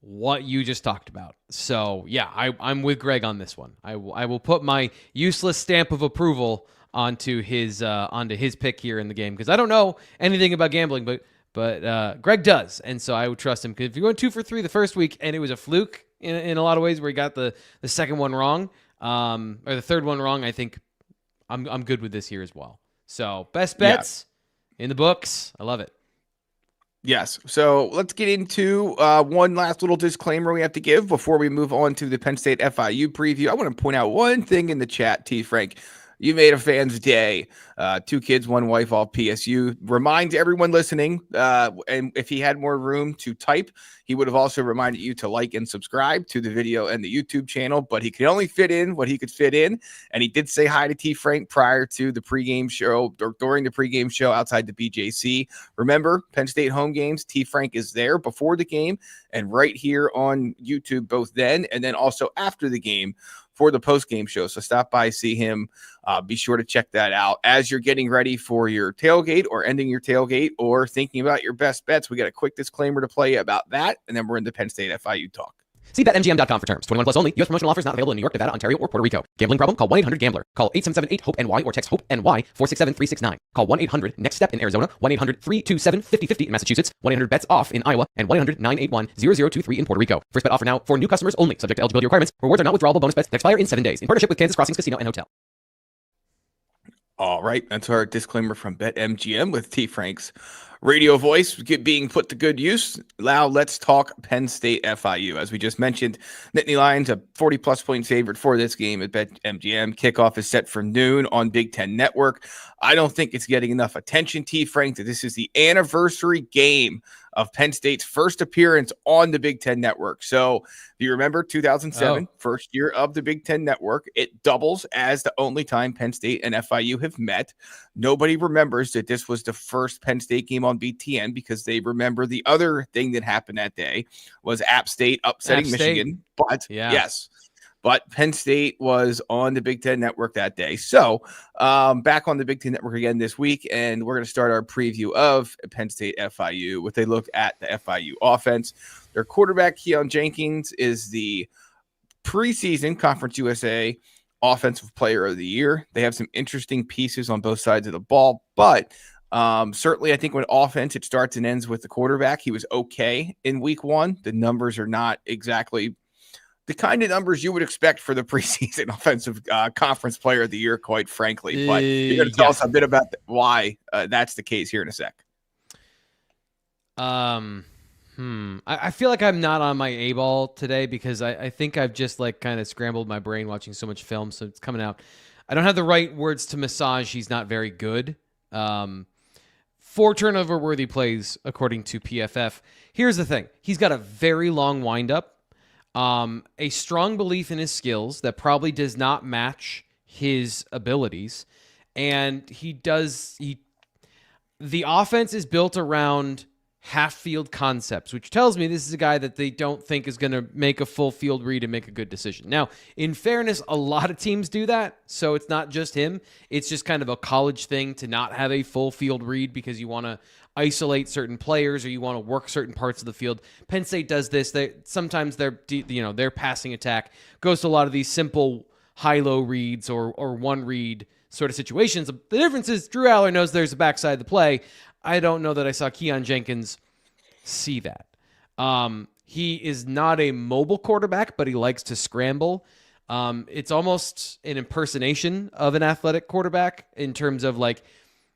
what you just talked about. So, yeah, I'm with Greg on this one. I will put my useless stamp of approval onto his pick here in the game because I don't know anything about gambling, but Greg does, and so I would trust him. Because if you went 2 for 3 the first week and it was a fluke in a lot of ways where he got the second one wrong, or the third one wrong, I think I'm good with this here as well. So best bets in the books. I love it. Yes. So let's get into one last little disclaimer we have to give before we move on to the Penn State FIU preview. I want to point out one thing in the chat, T. Frank. You made a fan's day. 2 kids, 1 wife, all PSU. Remind everyone listening, and if he had more room to type, he would have also reminded you to like and subscribe to the video and the YouTube channel, but he could only fit in what he could fit in. And he did say hi to T. Frank prior to the pregame show or during the pregame show outside the BJC. Remember, Penn State home games, T. Frank is there before the game and right here on YouTube, both then and then also after the game for the post-game show. So stop by, see him. Be sure to check that out. As you're getting ready for your tailgate or ending your tailgate or thinking about your best bets, we got a quick disclaimer to play about that, and then we're into Penn State FIU talk. See BetMGM.com for terms. 21 plus only. U.S. promotional offers not available in New York, Nevada, Ontario, or Puerto Rico. Gambling problem? Call 1-800-GAMBLER. Call 877-8-HOPE-NY or text HOPE-NY 467-369. Call 1-800-NEXT-STEP in Arizona, 1-800-327-5050 in Massachusetts, 1-800-BETS-OFF in Iowa, and 1-800-981-0023 in Puerto Rico. First bet offer now for new customers only. Subject to eligibility requirements. Rewards are not withdrawable bonus bets that expire in 7 days. In partnership with Kansas Crossings Casino and Hotel. All right, that's our disclaimer from BetMGM with T. Frank's radio voice being put to good use. Now let's talk Penn State FIU. As we just mentioned, Nittany Lions a 40-plus point favorite for this game at BetMGM. Kickoff is set for noon on Big Ten Network. I don't think it's getting enough attention, T. Frank, that this is the anniversary game of Penn State's first appearance on the Big Ten Network. So do you remember 2007, first year of the Big Ten Network? It doubles as the only time Penn State and FIU have met. Nobody remembers that this was the first Penn State game on BTN because they remember the other thing that happened that day was App State upsetting Michigan. But yes. But Penn State was on the Big Ten Network that day. So back on the Big Ten Network again this week, and we're going to start our preview of Penn State FIU with a look at the FIU offense. Their quarterback, Keon Jenkins, is the preseason Conference USA Offensive Player of the Year. They have some interesting pieces on both sides of the ball, but certainly I think when offense, it starts and ends with the quarterback. He was okay in week 1. The numbers are not exactly the kind of numbers you would expect for the preseason offensive conference player of the year, quite frankly. But you're going to tell us a bit about why that's the case here in a sec. I feel like I'm not on my A-ball today because I think I've just like kind of scrambled my brain watching so much film, so it's coming out. I don't have the right words to massage. He's not very good. 4 turnover-worthy plays, according to PFF. Here's the thing. He's got a very long windup. A strong belief in his skills that probably does not match his abilities. And the offense is built around half-field concepts, which tells me this is a guy that they don't think is going to make a full field read and make a good decision. Now, in fairness, a lot of teams do that, so it's not just him. It's just kind of a college thing to not have a full field read because you want to isolate certain players or you want to work certain parts of the field. Penn State does this. Sometimes their passing attack goes to a lot of these simple high-low reads or one-read sort of situations. The difference is Drew Aller knows there's a backside of the play. I don't know that I saw Keon Jenkins see that. He is not a mobile quarterback, but he likes to scramble. It's almost an impersonation of an athletic quarterback in terms of like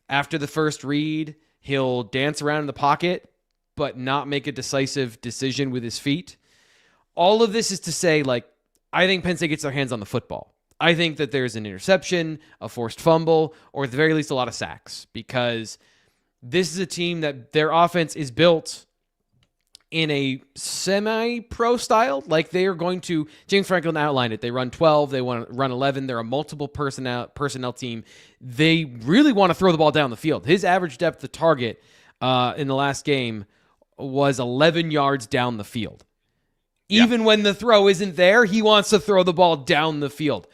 after the first read, he'll dance around in the pocket, but not make a decisive decision with his feet. All of this is to say, like, I think Penn State gets their hands on the football. I think that there's an interception, a forced fumble, or at the very least a lot of sacks, because this is a team that their offense is built in a semi-pro style. Like they are going to, James Franklin outlined it. They run 12, they want to run 11. They're a multiple personnel team. They really want to throw the ball down the field. His average depth of target in the last game was 11 yards down the field. Even when the throw isn't there, he wants to throw the ball down the field.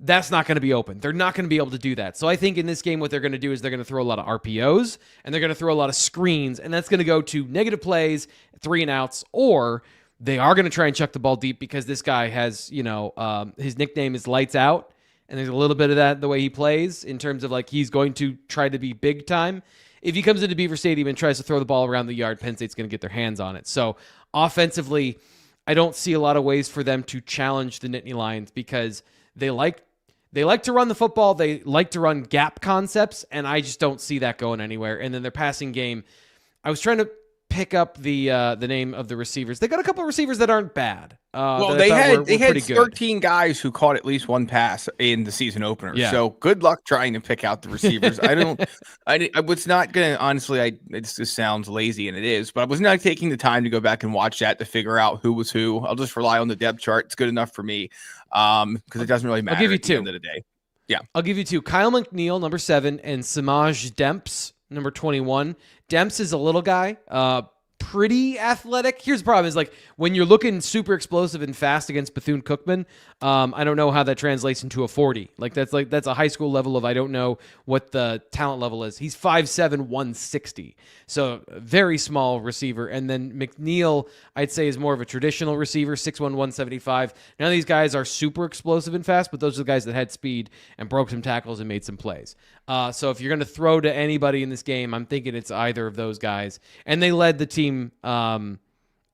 That's not going to be open. They're not going to be able to do that. So I think in this game, what they're going to do is they're going to throw a lot of RPOs and they're going to throw a lot of screens, and that's going to go to negative plays, 3 and outs, or they are going to try and chuck the ball deep because this guy has, his nickname is Lights Out, and there's a little bit of that the way he plays in terms of like he's going to try to be big time. If he comes into Beaver Stadium and tries to throw the ball around the yard, Penn State's going to get their hands on it. So offensively, I don't see a lot of ways for them to challenge the Nittany Lions because they like to run the football. They like to run gap concepts, and I just don't see that going anywhere. And then their passing game, I was trying to pick up the name of the receivers. They got a couple of receivers that aren't bad. Well, they had 13 guys who caught at least one pass in the season opener. Yeah. So good luck trying to pick out the receivers. I was not going to, honestly, it just sounds lazy, and it is, but I was not taking the time to go back and watch that to figure out who was who. I'll just rely on the depth chart. It's good enough for me because it doesn't really matter. I'll give you 2. At the end of the day. Yeah. I'll give you 2. Kyle McNeil, number 7, and Samaj Demps, number 21. Demps is a little guy. Pretty athletic. Here's the problem is like when you're looking super explosive and fast against Bethune-Cookman, I don't know how that translates into a 40. That's a high school level of I don't know what the talent level is. He's 5'7", 160. So very small receiver. And then McNeil, I'd say, is more of a traditional receiver, 6'1", 175. None of these guys are super explosive and fast, but those are the guys that had speed and broke some tackles and made some plays. So if you're going to throw to anybody in this game, I'm thinking it's either of those guys. And they led the team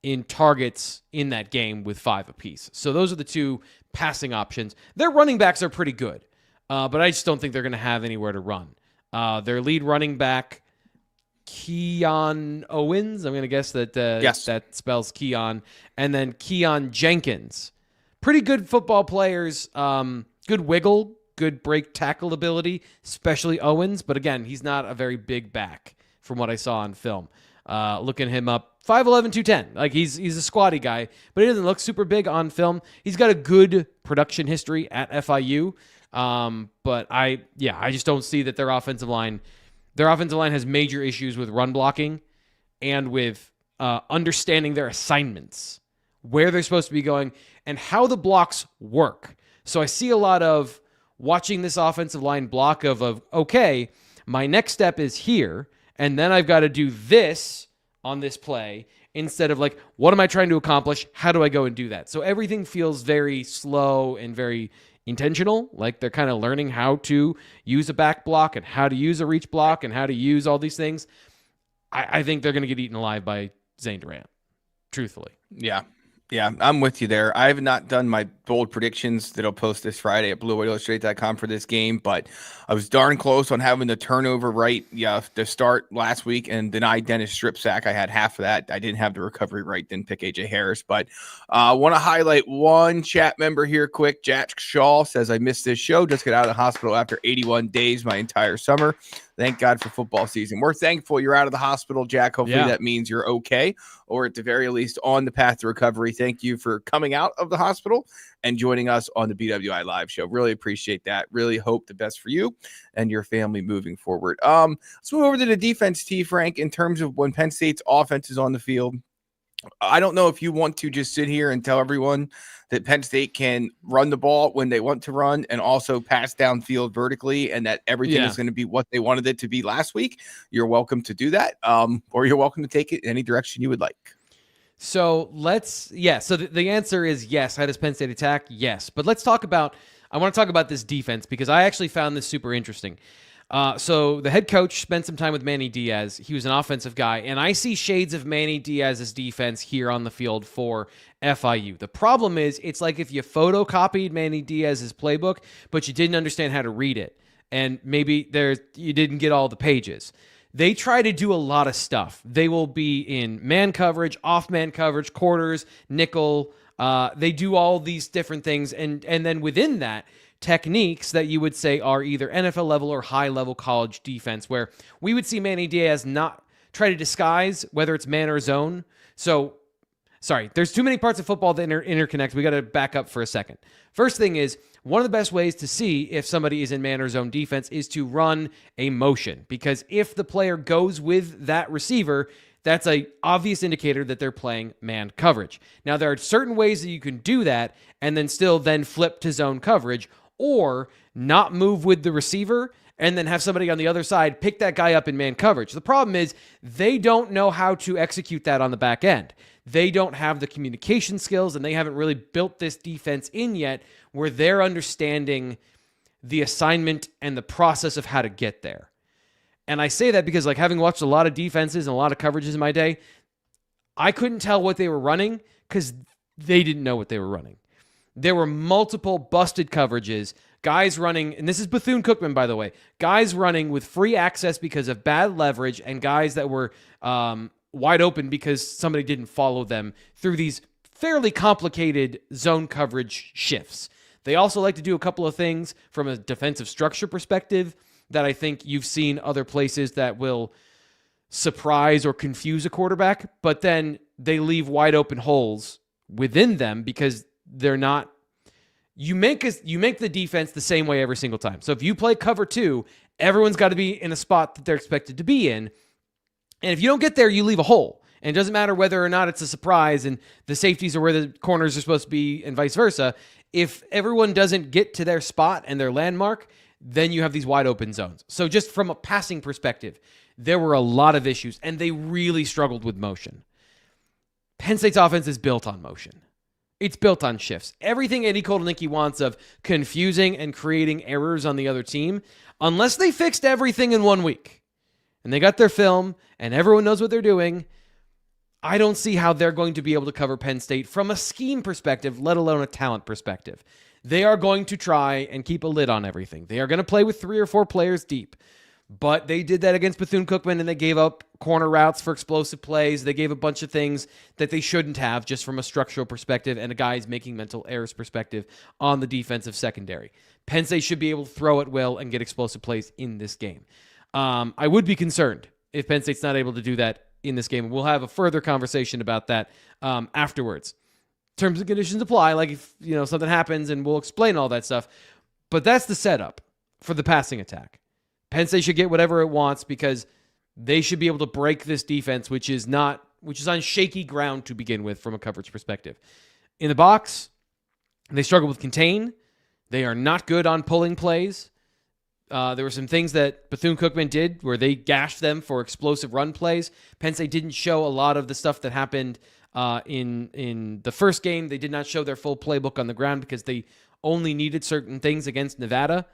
in targets in that game with 5 apiece. So those are the 2 passing options. Their running backs are pretty good, but I just don't think they're going to have anywhere to run. Their lead running back, Keon Owens, I'm going to guess that yes. That spells Keon, and then Keon Jenkins. Pretty good football players, good wiggle, good break tackle ability, especially Owens, but again, he's not a very big back from what I saw on film. Looking him up, 5'11", 210. Like he's a squatty guy, but he doesn't look super big on film. He's got a good production history at FIU. But I just don't see that their offensive line has major issues with run blocking and with understanding their assignments, where they're supposed to be going, and how the blocks work. So I see a lot of watching this offensive line block of okay, my next step is here, and then I've got to do this on this play instead of like, what am I trying to accomplish? How do I go and do that? So everything feels very slow and very intentional. Like they're kind of learning how to use a back block and how to use a reach block and how to use all these things. I think they're going to get eaten alive by Zane Durant, truthfully. Yeah, I'm with you there. I have not done my bold predictions that I'll post this Friday at BlueWhiteIllustrated.com for this game, but I was darn close on having the turnover right to start last week and Dani Dennis strip sack. I had half of that. I didn't have the recovery right, didn't pick AJ Harris, but I want to highlight one chat member here quick. Jack Shaw says, I missed this show. Just got out of the hospital after 81 days, my entire summer. Thank God for football season. We're thankful you're out of the hospital, Jack. Hopefully that means you're okay, or at the very least on the path to recovery. Thank you for coming out of the hospital and joining us on the BWI Live Show. Really appreciate that. Really hope the best for you and your family moving forward. Let's move over to the defense, T. Frank, in terms of when Penn State's offense is on the field. I don't know if you want to just sit here and tell everyone that Penn State can run the ball when they want to run and also pass downfield vertically and that everything is going to be what they wanted it to be last week. You're welcome to do that, or you're welcome to take it in any direction you would like. So so the answer is yes. How does Penn State attack? Yes. But I want to talk about this defense because I actually found this super interesting. So the head coach spent some time with Manny Diaz. He was an offensive guy, and I see shades of Manny Diaz's defense here on the field for FIU. The problem is, it's like if you photocopied Manny Diaz's playbook, but you didn't understand how to read it, and maybe you didn't get all the pages. They try to do a lot of stuff. They will be in man coverage, off-man coverage, quarters, nickel. They do all these different things, and then within that, techniques that you would say are either NFL level or high level college defense, where we would see Manny Diaz not try to disguise whether it's man or zone. So, sorry, there's too many parts of football that interconnect. We got to back up for a second. First thing is, one of the best ways to see if somebody is in man or zone defense is to run a motion, because if the player goes with that receiver, that's an obvious indicator that they're playing man coverage. Now, there are certain ways that you can do that and then still flip to zone coverage, or not move with the receiver and then have somebody on the other side pick that guy up in man coverage. The problem is they don't know how to execute that on the back end. They don't have the communication skills, and they haven't really built this defense in yet where they're understanding the assignment and the process of how to get there. And I say that because, like, having watched a lot of defenses and a lot of coverages in my day, I couldn't tell what they were running because they didn't know what they were running. There were multiple busted coverages, guys running, and this is Bethune-Cookman, by the way, guys running with free access because of bad leverage, and guys that were wide open because somebody didn't follow them through these fairly complicated zone coverage shifts. They also like to do a couple of things from a defensive structure perspective that I think you've seen other places that will surprise or confuse a quarterback, but then they leave wide open holes within them because they're not. You make the defense the same way every single time. So if you play cover 2, everyone's got to be in a spot that they're expected to be in. And if you don't get there, you leave a hole. And it doesn't matter whether or not it's a surprise and the safeties are where the corners are supposed to be and vice versa. If everyone doesn't get to their spot and their landmark, then you have these wide open zones. So just from a passing perspective, there were a lot of issues, and they really struggled with motion. Penn State's offense is built on motion. It's built on shifts. Everything Eddie Kotelnicki wants of confusing and creating errors on the other team, unless they fixed everything in 1 week and they got their film and everyone knows what they're doing, I don't see how they're going to be able to cover Penn State from a scheme perspective, let alone a talent perspective. They are going to try and keep a lid on everything. They are going to play with 3 or 4 players deep. But they did that against Bethune-Cookman, and they gave up corner routes for explosive plays. They gave a bunch of things that they shouldn't have just from a structural perspective and a guy's making mental errors perspective on the defensive secondary. Penn State should be able to throw at will and get explosive plays in this game. I would be concerned if Penn State's not able to do that in this game. We'll have a further conversation about that afterwards. Terms and conditions apply, like if something happens, and we'll explain all that stuff. But that's the setup for the passing attack. Penn State should get whatever it wants because they should be able to break this defense, which is on shaky ground to begin with from a coverage perspective. In the box, they struggle with contain. They are not good on pulling plays. There were some things that Bethune-Cookman did where they gashed them for explosive run plays. Penn State didn't show a lot of the stuff that happened in the first game. They did not show their full playbook on the ground because they only needed certain things against Nevada.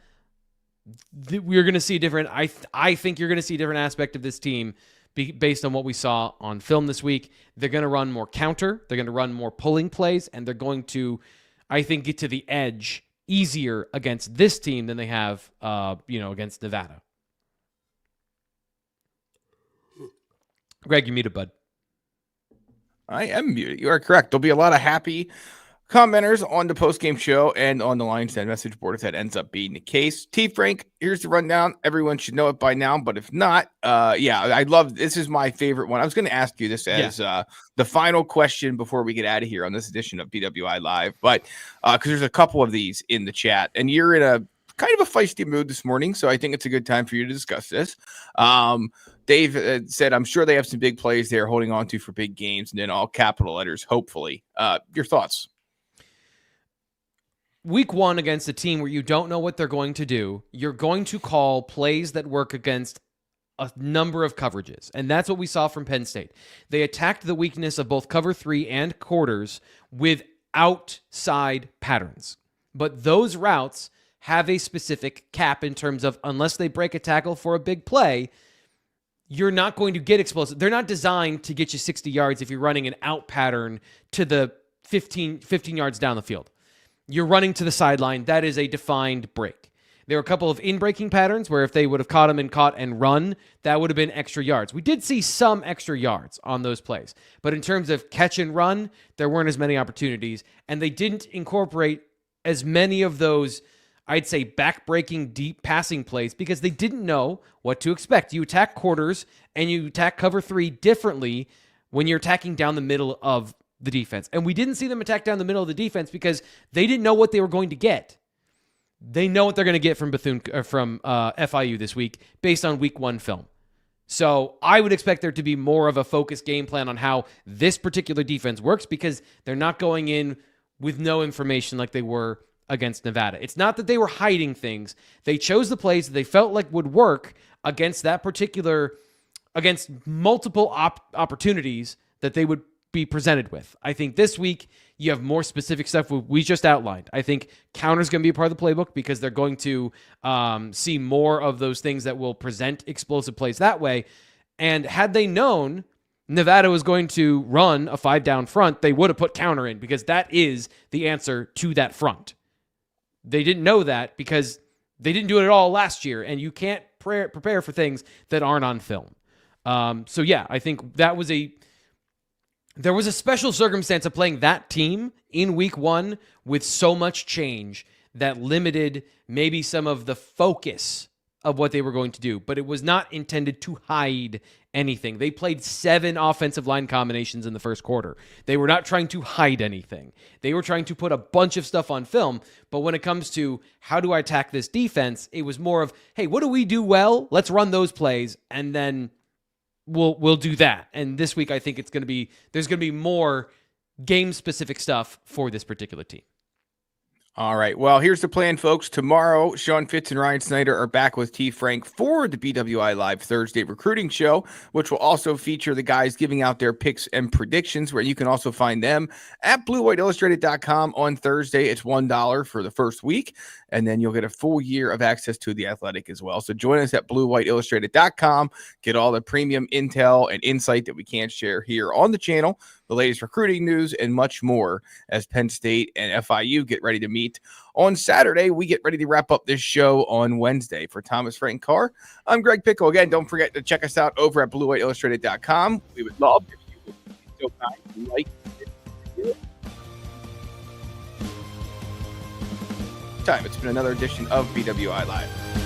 We're going to see different. I think you're going to see a different aspect of this team based on what we saw on film this week. They're going to run more counter. They're going to run more pulling plays, and they're going to, I think, get to the edge easier against this team than they have, against Nevada. Greg, you muted, bud. I am muted. You are correct. There'll be a lot of happy commenters on the post-game show and on the Lions Den message board if that ends up being the case. T. Frank, here's the rundown. Everyone should know it by now, but if not, I love this. Is my favorite one. I was going to ask you this as the final question before we get out of here on this edition of BWI Live, but because there's a couple of these in the chat, and you're in a kind of a feisty mood this morning, so I think it's a good time for you to discuss this. Dave said, I'm sure they have some big plays they're holding on to for big games, and then all capital letters, hopefully. Your thoughts? Week 1 against a team where you don't know what they're going to do, you're going to call plays that work against a number of coverages. And that's what we saw from Penn State. They attacked the weakness of both cover 3 and quarters with outside patterns. But those routes have a specific cap in terms of unless they break a tackle for a big play, you're not going to get explosive. They're not designed to get you 60 yards if you're running an out pattern to the 15 yards down the field. You're running to the sideline. That is a defined break. There were a couple of in-breaking patterns where if they would have caught him and caught and run, that would have been extra yards. We did see some extra yards on those plays. But in terms of catch and run, there weren't as many opportunities. And they didn't incorporate as many of those, I'd say, back-breaking deep passing plays because they didn't know what to expect. You attack quarters and you attack cover 3 differently when you're attacking down the middle of the defense. And we didn't see them attack down the middle of the defense because they didn't know what they were going to get. They know what they're going to get from FIU this week based on week 1 film. So I would expect there to be more of a focused game plan on how this particular defense works because they're not going in with no information like they were against Nevada. It's not that they were hiding things. They chose the plays that they felt like would work against multiple opportunities that they would be presented with. I think this week you have more specific stuff we just outlined. I think counter's going to be a part of the playbook because they're going to see more of those things that will present explosive plays that way. And had they known Nevada was going to run a 5-down front, they would have put counter in because that is the answer to that front. They didn't know that because they didn't do it at all last year, and you can't prepare for things that aren't on film. So yeah, I think there was a special circumstance of playing that team in week 1 with so much change that limited maybe some of the focus of what they were going to do, but it was not intended to hide anything. They played 7 offensive line combinations in the first quarter. They were not trying to hide anything. They were trying to put a bunch of stuff on film, but when it comes to how do I attack this defense, it was more of, hey, what do we do well? Let's run those plays, and then we'll do that. And this week, I think there's going to be more game-specific stuff for this particular team. All right. Well, here's the plan, folks. Tomorrow, Sean Fitz and Ryan Snyder are back with T. Frank for the BWI Live Thursday recruiting show, which will also feature the guys giving out their picks and predictions, where you can also find them at BlueWhiteIllustrated.com on Thursday. It's $1 for the first week, and then you'll get a full year of access to The Athletic as well. So join us at BlueWhiteIllustrated.com. Get all the premium intel and insight that we can't share here on the channel, the latest recruiting news, and much more as Penn State and FIU get ready to meet on Saturday. We get ready to wrap up this show on Wednesday. For Thomas, Frank Carr, I'm Greg Pickle. Again, don't forget to check us out over at BlueWhiteIllustrated.com. We would love if you would be so kind and like it. It's been another edition of BWI Live.